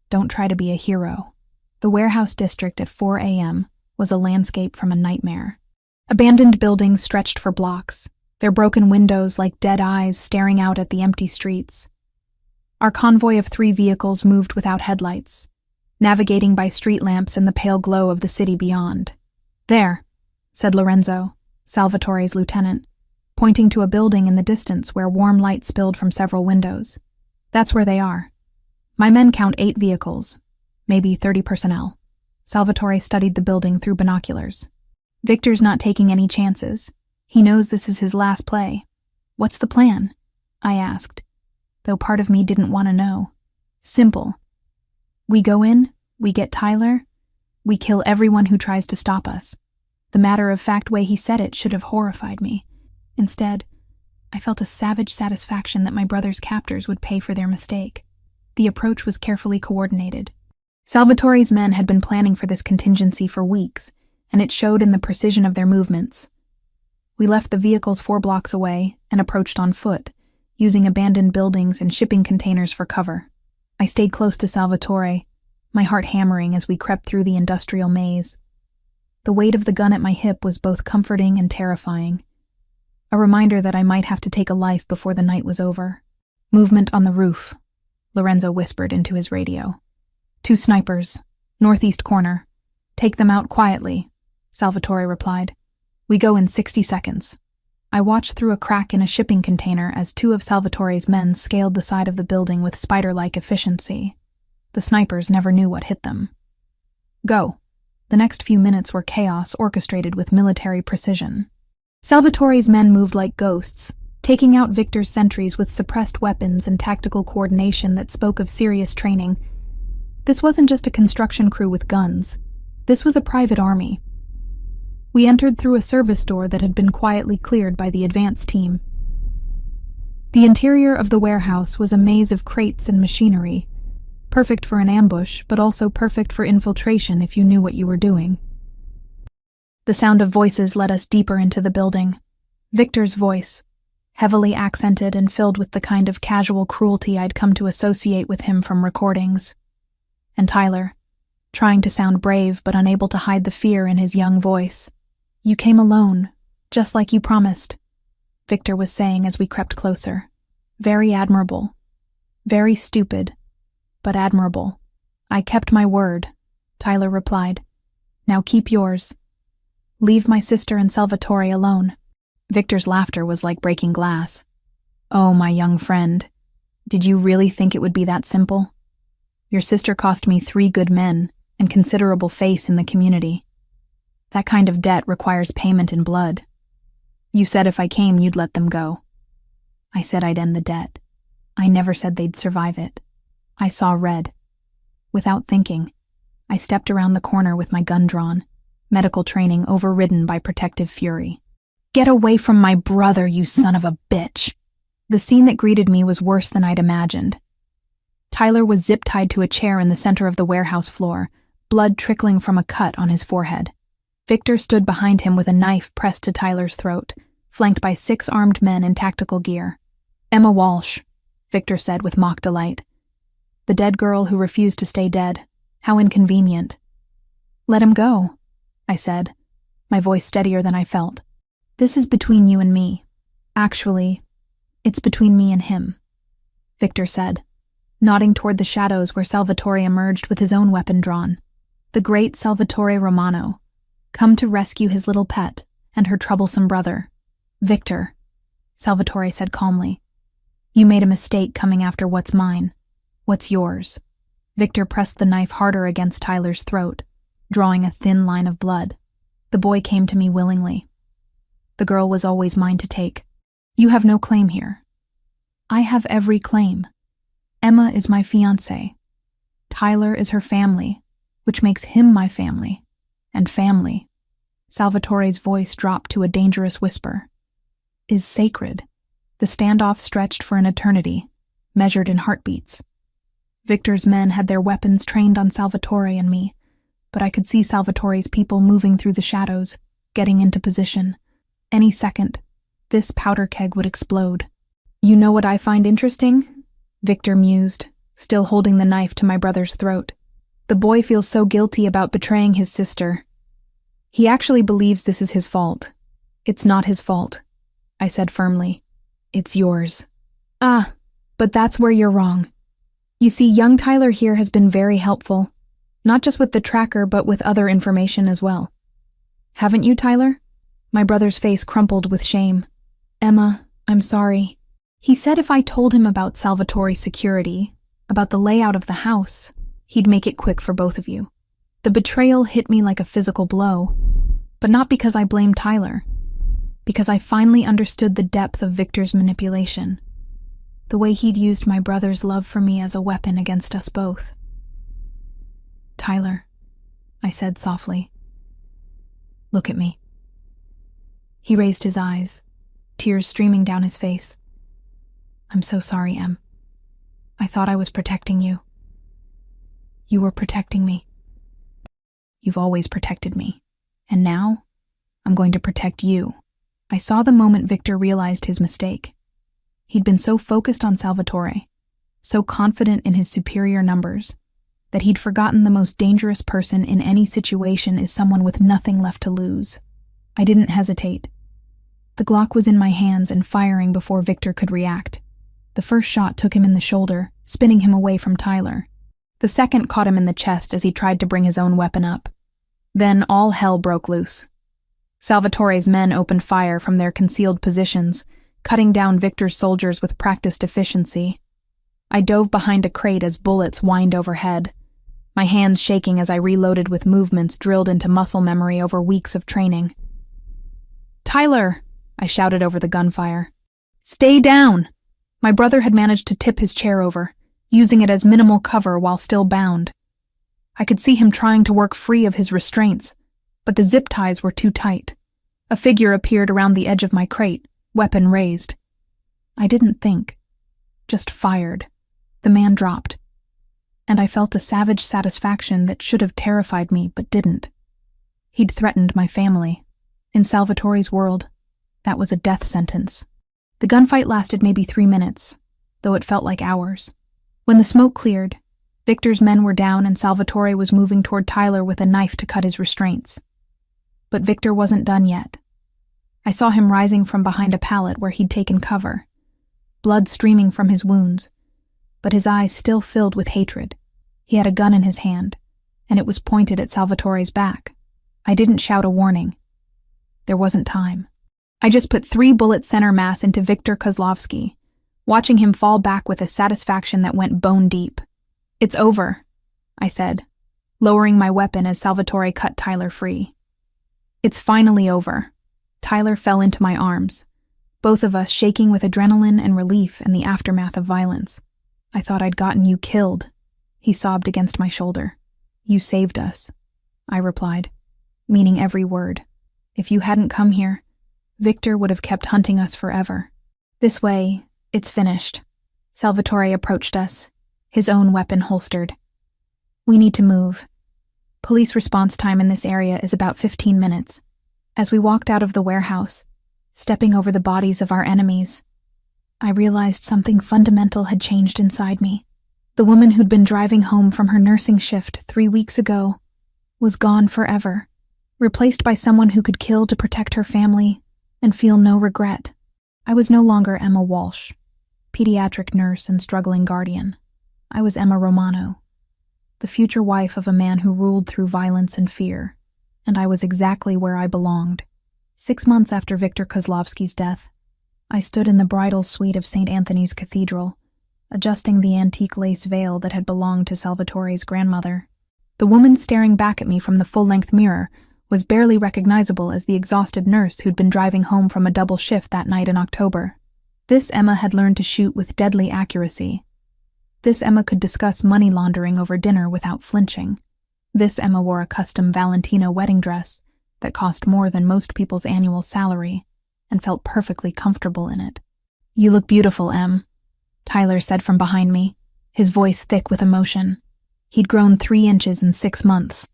A: Don't try to be a hero." The warehouse district at 4 a.m. was a landscape from a nightmare. Abandoned buildings stretched for blocks, their broken windows like dead eyes staring out at the empty streets. Our convoy of 3 vehicles moved without headlights, navigating by street lamps in the pale glow of the city beyond. "There," said Lorenzo, Salvatore's lieutenant, pointing to a building in the distance where warm light spilled from several windows. "That's where they are. My men count 8 vehicles, maybe 30 personnel." Salvatore studied the building through binoculars. "Victor's not taking any chances. He knows this is his last play." "What's the plan?" I asked, though part of me didn't want to know. "Simple. We go in, we get Tyler, we kill everyone who tries to stop us." The matter-of-fact way he said it should have horrified me. Instead, I felt a savage satisfaction that my brother's captors would pay for their mistake. The approach was carefully coordinated. Salvatore's men had been planning for this contingency for weeks, and it showed in the precision of their movements. We left the vehicles 4 blocks away and approached on foot, using abandoned buildings and shipping containers for cover. I stayed close to Salvatore, my heart hammering as we crept through the industrial maze. The weight of the gun at my hip was both comforting and terrifying, a reminder that I might have to take a life before the night was over. "Movement on the roof," Lorenzo whispered into his radio. "2 snipers, northeast corner. Take them out quietly," Salvatore replied. "We go in 60 seconds. I watched through a crack in a shipping container as 2 of Salvatore's men scaled the side of the building with spider-like efficiency. The snipers never knew what hit them. "Go." The next few minutes were chaos orchestrated with military precision. Salvatore's men moved like ghosts, taking out Victor's sentries with suppressed weapons and tactical coordination that spoke of serious training. This wasn't just a construction crew with guns. This was a private army. We entered through a service door that had been quietly cleared by the advance team. The interior of the warehouse was a maze of crates and machinery, perfect for an ambush, but also perfect for infiltration if you knew what you were doing. The sound of voices led us deeper into the building. Victor's voice, heavily accented and filled with the kind of casual cruelty I'd come to associate with him from recordings. And Tyler, trying to sound brave but unable to hide the fear in his young voice. "You came alone, just like you promised," Victor was saying as we crept closer. "Very admirable. Very stupid, but admirable." "I kept my word," Tyler replied. "Now keep yours. Leave my sister and Salvatore alone." Victor's laughter was like breaking glass. "Oh, my young friend, did you really think it would be that simple? Your sister cost me 3 good men and considerable face in the community. That kind of debt requires payment in blood. You said if I came, you'd let them go. I said I'd end the debt. I never said they'd survive it. I saw red. Without thinking, I stepped around the corner with my gun drawn, medical training overridden by protective fury. Get away from my brother, you son of a bitch! The scene that greeted me was worse than I'd imagined. Tyler was zip-tied to a chair in the center of the warehouse floor, blood trickling from a cut on his forehead. Victor stood behind him with a knife pressed to Tyler's throat, flanked by 6 armed men in tactical gear. Emma Walsh, Victor said with mock delight. The dead girl who refused to stay dead. How inconvenient. Let him go, I said, my voice steadier than I felt. This is between you and me. Actually, it's between me and him, Victor said, nodding toward the shadows where Salvatore emerged with his own weapon drawn. The great Salvatore Romano, come to rescue his little pet and her troublesome brother. Victor, Salvatore said calmly, you made a mistake coming after what's mine. What's yours? Victor pressed the knife harder against Tyler's throat, drawing a thin line of blood. The boy came to me willingly. The girl was always mine to take. You have no claim here. I have every claim. Emma is my fiancé. Tyler is her family, which makes him my family. And family, Salvatore's voice dropped to a dangerous whisper, is sacred. The standoff stretched for an eternity, measured in heartbeats. Victor's men had their weapons trained on Salvatore and me, but I could see Salvatore's people moving through the shadows, getting into position. Any second, this powder keg would explode. You know what I find interesting? Victor mused, still holding the knife to my brother's throat. The boy feels so guilty about betraying his sister. He actually believes this is his fault. It's not his fault, I said firmly. It's yours. Ah, but that's where you're wrong. You see, young Tyler here has been very helpful, not just with the tracker, but with other information as well. Haven't you, Tyler? My brother's face crumpled with shame. Emma, I'm sorry. He said if I told him about Salvatore's security, about the layout of the house, he'd make it quick for both of you. The betrayal hit me like a physical blow, but not because I blamed Tyler, because I finally understood the depth of Victor's manipulation, the way he'd used my brother's love for me as a weapon against us both. Tyler, I said softly. Look at me. He raised his eyes, tears streaming down his face. I'm so sorry, Em. I thought I was protecting you. You were protecting me. You've always protected me. And now, I'm going to protect you. I saw the moment Victor realized his mistake. He'd been so focused on Salvatore, so confident in his superior numbers, that he'd forgotten the most dangerous person in any situation is someone with nothing left to lose. I didn't hesitate. The Glock was in my hands and firing before Victor could react. The first shot took him in the shoulder, spinning him away from Tyler. The second caught him in the chest as he tried to bring his own weapon up. Then all hell broke loose. Salvatore's men opened fire from their concealed positions, cutting down Victor's soldiers with practiced efficiency. I dove behind a crate as bullets whined overhead, my hands shaking as I reloaded with movements drilled into muscle memory over weeks of training. Tyler, I shouted over the gunfire. Stay down! My brother had managed to tip his chair over, using it as minimal cover while still bound. I could see him trying to work free of his restraints, but the zip ties were too tight. A figure appeared around the edge of my crate, weapon raised. I didn't think, just fired. The man dropped, and I felt a savage satisfaction that should have terrified me but didn't. He'd threatened my family. In Salvatore's world, that was a death sentence. The gunfight lasted maybe 3 minutes, though it felt like hours. When the smoke cleared, Victor's men were down and Salvatore was moving toward Tyler with a knife to cut his restraints. But Victor wasn't done yet. I saw him rising from behind a pallet where he'd taken cover, blood streaming from his wounds, but his eyes still filled with hatred. He had a gun in his hand, and it was pointed at Salvatore's back. I didn't shout a warning. There wasn't time. I just put 3 bullets center mass into Viktor Kozlovsky, watching him fall back with a satisfaction that went bone deep. It's over, I said, lowering my weapon as Salvatore cut Tyler free. It's finally over. Tyler fell into my arms, both of us shaking with adrenaline and relief in the aftermath of violence. I thought I'd gotten you killed, he sobbed against my shoulder. You saved us, I replied, meaning every word. If you hadn't come here, Victor would have kept hunting us forever. This way, it's finished. Salvatore approached us, his own weapon holstered. We need to move. Police response time in this area is about 15 minutes. As we walked out of the warehouse, stepping over the bodies of our enemies, I realized something fundamental had changed inside me. The woman who'd been driving home from her nursing shift 3 weeks ago was gone forever, replaced by someone who could kill to protect her family and feel no regret. I was no longer Emma Walsh, pediatric nurse and struggling guardian. I was Emma Romano, the future wife of a man who ruled through violence and fear, and I was exactly where I belonged. 6 months after Viktor Kozlovsky's death, I stood in the bridal suite of St. Anthony's Cathedral, adjusting the antique lace veil that had belonged to Salvatore's grandmother. The woman staring back at me from the full-length mirror was barely recognizable as the exhausted nurse who'd been driving home from a double shift that night in October. This Emma had learned to shoot with deadly accuracy. This Emma could discuss money laundering over dinner without flinching. This Emma wore a custom Valentino wedding dress that cost more than most people's annual salary and felt perfectly comfortable in it. You look beautiful, Em, Tyler said from behind me, his voice thick with emotion. He'd grown 3 inches in 6 months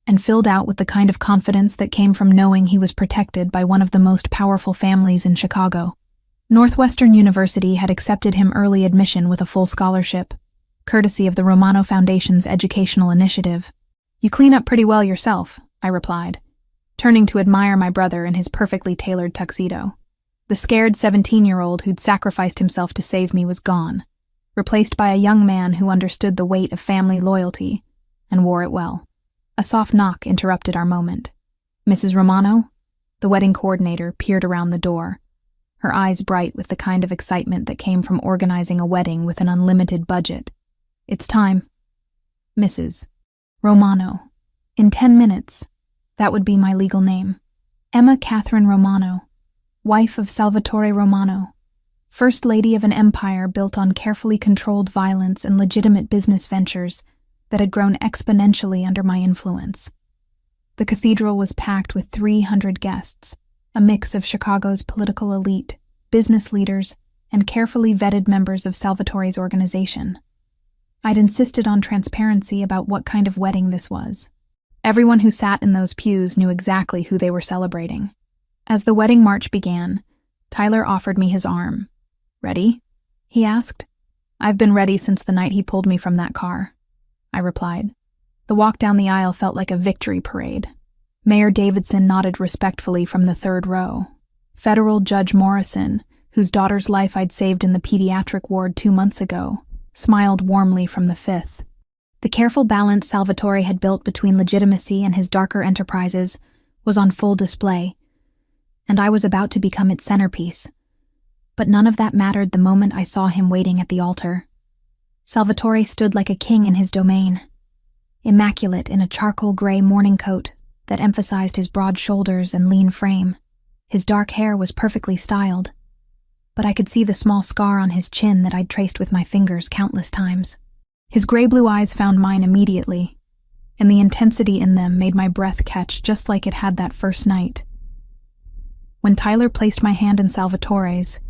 A: and filled out with the kind of confidence that came from knowing he was protected by one of the most powerful families in Chicago. Northwestern University had accepted him early admission with a full scholarship, courtesy of the Romano Foundation's educational initiative. You clean up pretty well yourself, I replied, turning to admire my brother in his perfectly tailored tuxedo. The scared 17-year-old who'd sacrificed himself to save me was gone, replaced by a young man who understood the weight of family loyalty and wore it well. A soft knock interrupted our moment. Mrs. Romano? The wedding coordinator peered around the door, her eyes bright with the kind of excitement that came from organizing a wedding with an unlimited budget. It's time. Mrs. Romano. In 10 minutes. That would be my legal name. Emma Catherine Romano, wife of Salvatore Romano, First Lady of an empire built on carefully controlled violence and legitimate business ventures that had grown exponentially under my influence. The cathedral was packed with 300 guests, a mix of Chicago's political elite, business leaders, and carefully vetted members of Salvatore's organization. I'd insisted on transparency about what kind of wedding this was. Everyone who sat in those pews knew exactly who they were celebrating. As the wedding march began, Tyler offered me his arm. "Ready?" he asked. "I've been ready since the night he pulled me from that car," I replied. The walk down the aisle felt like a victory parade. Mayor Davidson nodded respectfully from the third row. Federal Judge Morrison, whose daughter's life I'd saved in the pediatric ward 2 months ago, smiled warmly from the fifth. The careful balance Salvatore had built between legitimacy and his darker enterprises was on full display, and I was about to become its centerpiece. But none of that mattered the moment I saw him waiting at the altar. Salvatore stood like a king in his domain, immaculate in a charcoal gray morning coat that emphasized his broad shoulders and lean frame. His dark hair was perfectly styled, but I could see the small scar on his chin that I'd traced with my fingers countless times. His gray-blue eyes found mine immediately, and the intensity in them made my breath catch just like it had that first night. When Tyler placed my hand in Salvatore's,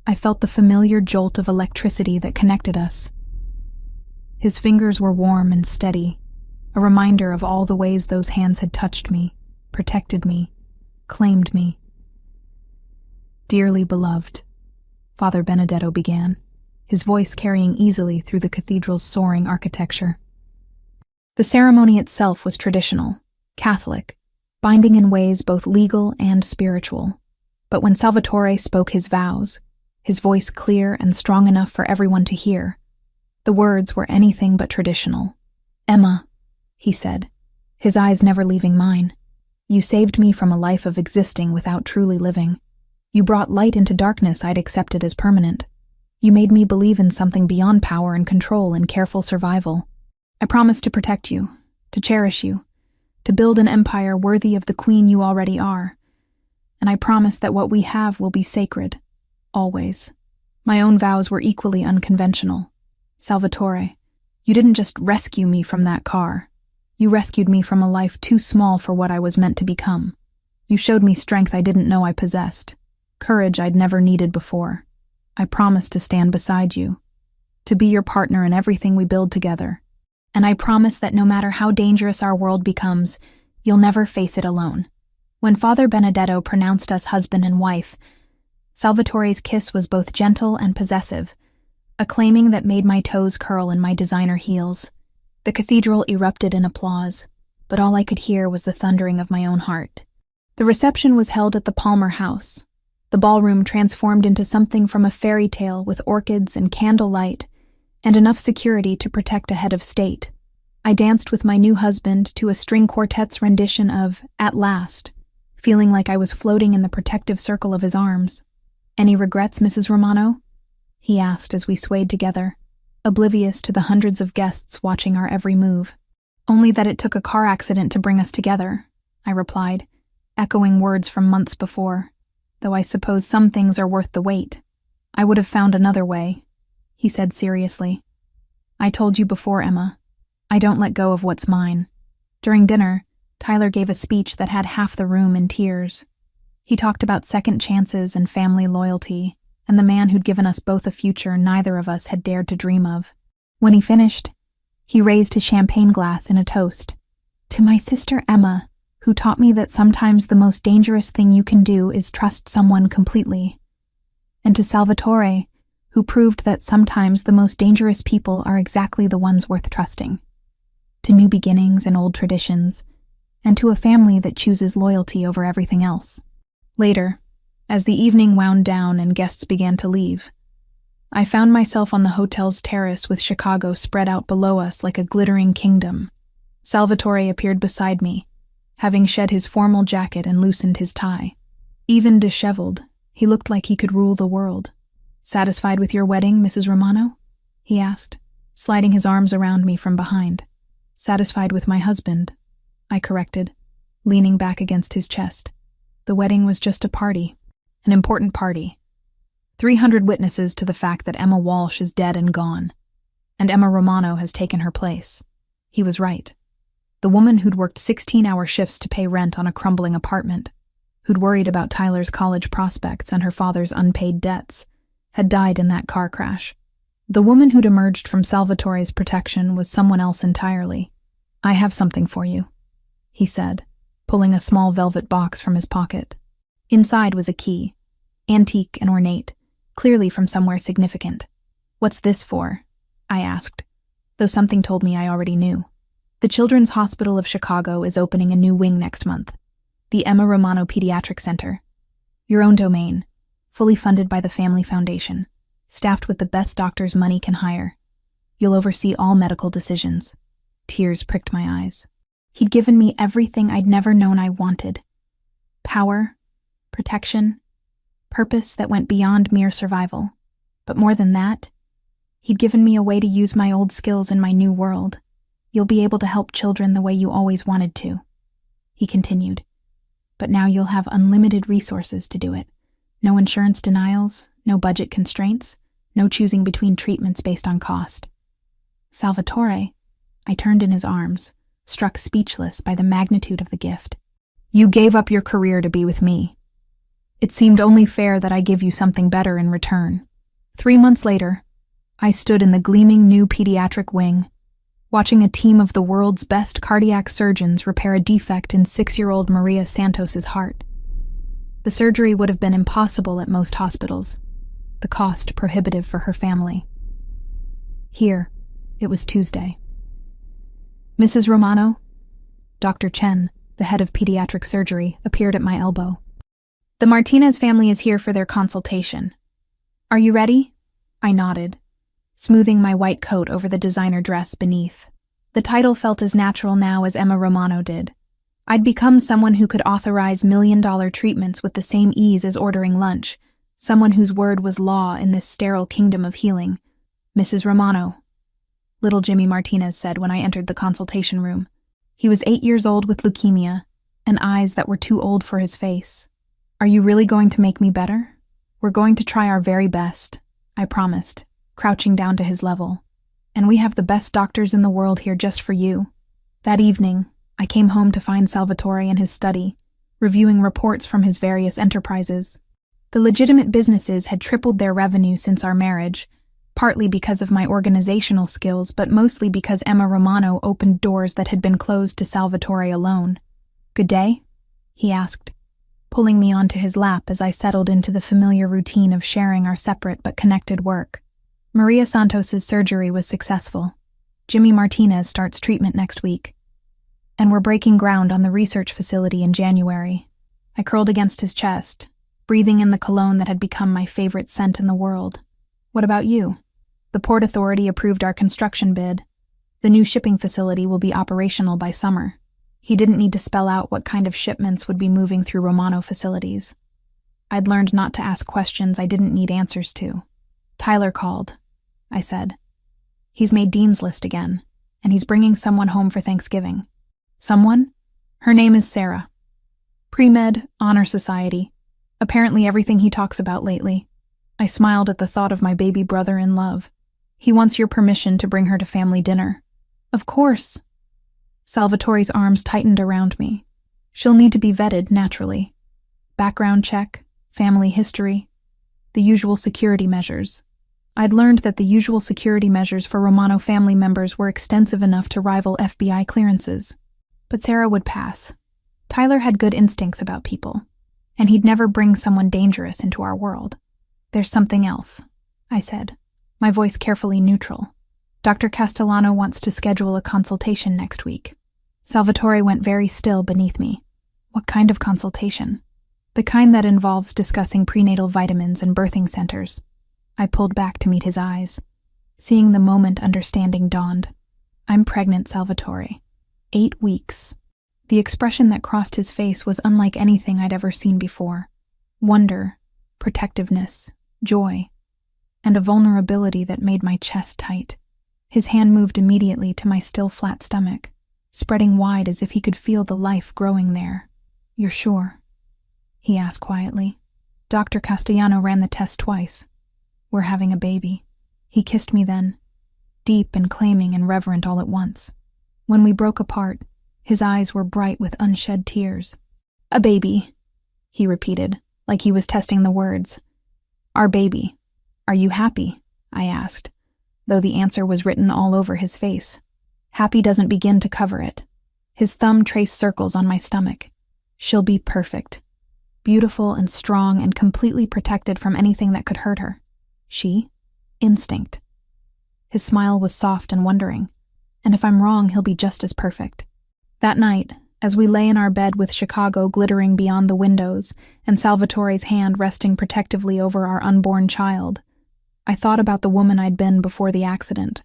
A: I felt the familiar jolt of electricity that connected us. His fingers were warm and steady, a reminder of all the ways those hands had touched me, protected me, claimed me. "Dearly beloved," Father Benedetto began, his voice carrying easily through the cathedral's soaring architecture. The ceremony itself was traditional, Catholic, binding in ways both legal and spiritual. But when Salvatore spoke his vows, his voice clear and strong enough for everyone to hear, the words were anything but traditional. "Emma," he said, his eyes never leaving mine, "you saved me from a life of existing without truly living. You brought light into darkness I'd accepted as permanent. You made me believe in something beyond power and control and careful survival. I promise to protect you, to cherish you, to build an empire worthy of the queen you already are. And I promise that what we have will be sacred, always." My own vows were equally unconventional. "Salvatore, you didn't just rescue me from that car. You rescued me from a life too small for what I was meant to become. You showed me strength I didn't know I possessed, courage I'd never needed before. I promise to stand beside you, to be your partner in everything we build together. And I promise that no matter how dangerous our world becomes, you'll never face it alone." When Father Benedetto pronounced us husband and wife, Salvatore's kiss was both gentle and possessive, a claiming that made my toes curl in my designer heels. The cathedral erupted in applause, but all I could hear was the thundering of my own heart. The reception was held at the Palmer House, the ballroom transformed into something from a fairy tale with orchids and candlelight and enough security to protect a head of state. I danced with my new husband to a string quartet's rendition of "At Last," feeling like I was floating in the protective circle of his arms. "Any regrets, Mrs. Romano?" he asked as we swayed together, oblivious to the hundreds of guests watching our every move. "Only that it took a car accident to bring us together," I replied, echoing words from months before. "Though I suppose some things are worth the wait. I would have found another way," he said seriously. "I told you before, Emma. I don't let go of what's mine." During dinner, Tyler gave a speech that had half the room in tears. He talked about second chances and family loyalty, and the man who'd given us both a future neither of us had dared to dream of. When he finished, he raised his champagne glass in a toast. "To my sister Emma, who taught me that sometimes the most dangerous thing you can do is trust someone completely. And to Salvatore, who proved that sometimes the most dangerous people are exactly the ones worth trusting. To new beginnings and old traditions, and to a family that chooses loyalty over everything else. Later, as the evening wound down and guests began to leave, I found myself on the hotel's terrace with Chicago spread out below us like a glittering kingdom. Salvatore appeared beside me, having shed his formal jacket and loosened his tie. Even disheveled, he looked like he could rule the world. "Satisfied with your wedding, Mrs. Romano?" he asked, sliding his arms around me from behind. "Satisfied with my husband," I corrected, leaning back against his chest. "The wedding was just a party, an important party. 300 witnesses to the fact that Emma Walsh is dead and gone, and Emma Romano has taken her place." He was right. The woman who'd worked 16-hour shifts to pay rent on a crumbling apartment, who'd worried about Tyler's college prospects and her father's unpaid debts, had died in that car crash. The woman who'd emerged from Salvatore's protection was someone else entirely. "I have something for you," he said, pulling a small velvet box from his pocket. Inside was a key, antique and ornate, clearly from somewhere significant. "What's this for?" I asked, though something told me I already knew. "The Children's Hospital of Chicago is opening a new wing next month, the Emma Romano Pediatric Center. Your own domain, fully funded by the Family Foundation, staffed with the best doctors money can hire. You'll oversee all medical decisions." Tears pricked my eyes. He'd given me everything I'd never known I wanted. Power, protection, purpose that went beyond mere survival. But more than that, he'd given me a way to use my old skills in my new world. "You'll be able to help children the way you always wanted to," he continued. "But now you'll have unlimited resources to do it. No insurance denials, no budget constraints, no choosing between treatments based on cost." "Salvatore," I turned in his arms, struck speechless by the magnitude of the gift. "You gave up your career to be with me. It seemed only fair that I give you something better in return." 3 months later, I stood in the gleaming new pediatric wing, watching a team of the world's best cardiac surgeons repair a defect in 6-year-old Maria Santos's heart. The surgery would have been impossible at most hospitals, the cost prohibitive for her family. Here, it was Tuesday. "Mrs. Romano?" Dr. Chen, the head of pediatric surgery, appeared at my elbow. "The Martinez family is here for their consultation. Are you ready?" I nodded, smoothing my white coat over the designer dress beneath. The title felt as natural now as Emma Romano did. I'd become someone who could authorize million-dollar treatments with the same ease as ordering lunch, someone whose word was law in this sterile kingdom of healing. "Mrs. Romano," little Jimmy Martinez said when I entered the consultation room. He was 8 years old with leukemia, and eyes that were too old for his face. "Are you really going to make me better?" "We're going to try our very best," I promised, crouching down to his level. "And we have the best doctors in the world here just for you." That evening, I came home to find Salvatore in his study, reviewing reports from his various enterprises. The legitimate businesses had tripled their revenue since our marriage, partly because of my organizational skills, but mostly because Emma Romano opened doors that had been closed to Salvatore alone. "Good day?" he asked, pulling me onto his lap as I settled into the familiar routine of sharing our separate but connected work. "Maria Santos's surgery was successful. Jimmy Martinez starts treatment next week. And we're breaking ground on the research facility in January." I curled against his chest, breathing in the cologne that had become my favorite scent in the world. "What about you?" "The Port Authority approved our construction bid. The new shipping facility will be operational by summer." He didn't need to spell out what kind of shipments would be moving through Romano facilities. I'd learned not to ask questions I didn't need answers to. "Tyler called," I said. "He's made Dean's List again, and he's bringing someone home for Thanksgiving." "Someone?" "Her name is Sarah. Pre-med, honor society. Apparently everything he talks about lately." I smiled at the thought of my baby brother in love. "He wants your permission to bring her to family dinner." "Of course." Salvatore's arms tightened around me. "She'll need to be vetted, naturally. Background check, family history, the usual security measures." I'd learned that the usual security measures for Romano family members were extensive enough to rival FBI clearances. But Sarah would pass. Tyler had good instincts about people, and he'd never bring someone dangerous into our world. "There's something else," I said, my voice carefully neutral. "Dr. Castellano wants to schedule a consultation next week. Salvatore went very still beneath me. What kind of consultation? The kind that involves discussing prenatal vitamins and birthing centers. I pulled back to meet his eyes. Seeing the moment, understanding dawned. I'm pregnant, Salvatore. 8 weeks. The expression that crossed his face was unlike anything I'd ever seen before. Wonder, protectiveness, joy, and a vulnerability that made my chest tight. His hand moved immediately to my still flat stomach, spreading wide as if he could feel the life growing there. You're sure? He asked quietly. Dr. Castellano ran the test twice. We're having a baby. He kissed me then, deep and claiming and reverent all at once. When we broke apart, his eyes were bright with unshed tears. A baby, he repeated, like he was testing the words. Our baby. Are you happy? I asked, though the answer was written all over his face. Happy doesn't begin to cover it. His thumb traced circles on my stomach. She'll be perfect. Beautiful and strong and completely protected from anything that could hurt her. She? Instinct. His smile was soft and wondering. And if I'm wrong, he'll be just as perfect. That night, as we lay in our bed with Chicago glittering beyond the windows and Salvatore's hand resting protectively over our unborn child, I thought about the woman I'd been before the accident.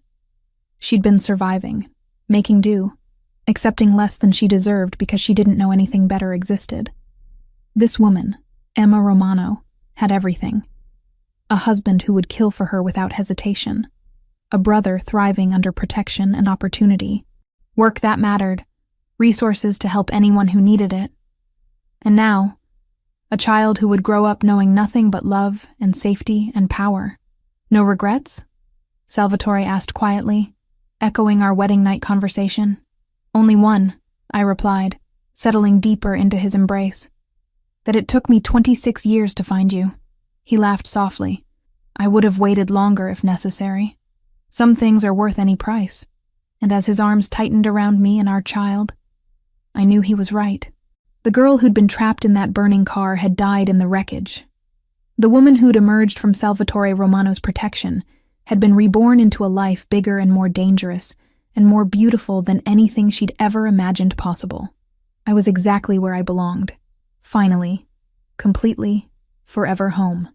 A: She'd been surviving, making do, accepting less than she deserved because she didn't know anything better existed. This woman, Emma Romano, had everything. A husband who would kill for her without hesitation. A brother thriving under protection and opportunity. Work that mattered. Resources to help anyone who needed it. And now, a child who would grow up knowing nothing but love and safety and power. No regrets? Salvatore asked quietly, echoing our wedding night conversation. Only one, I replied, settling deeper into his embrace. That it took me 26 years to find you. He laughed softly. I would have waited longer if necessary. Some things are worth any price. And as his arms tightened around me and our child, I knew he was right. The girl who'd been trapped in that burning car had died in the wreckage. The woman who'd emerged from Salvatore Romano's protection had been reborn into a life bigger and more dangerous and more beautiful than anything she'd ever imagined possible. I was exactly where I belonged. Finally, completely, forever home.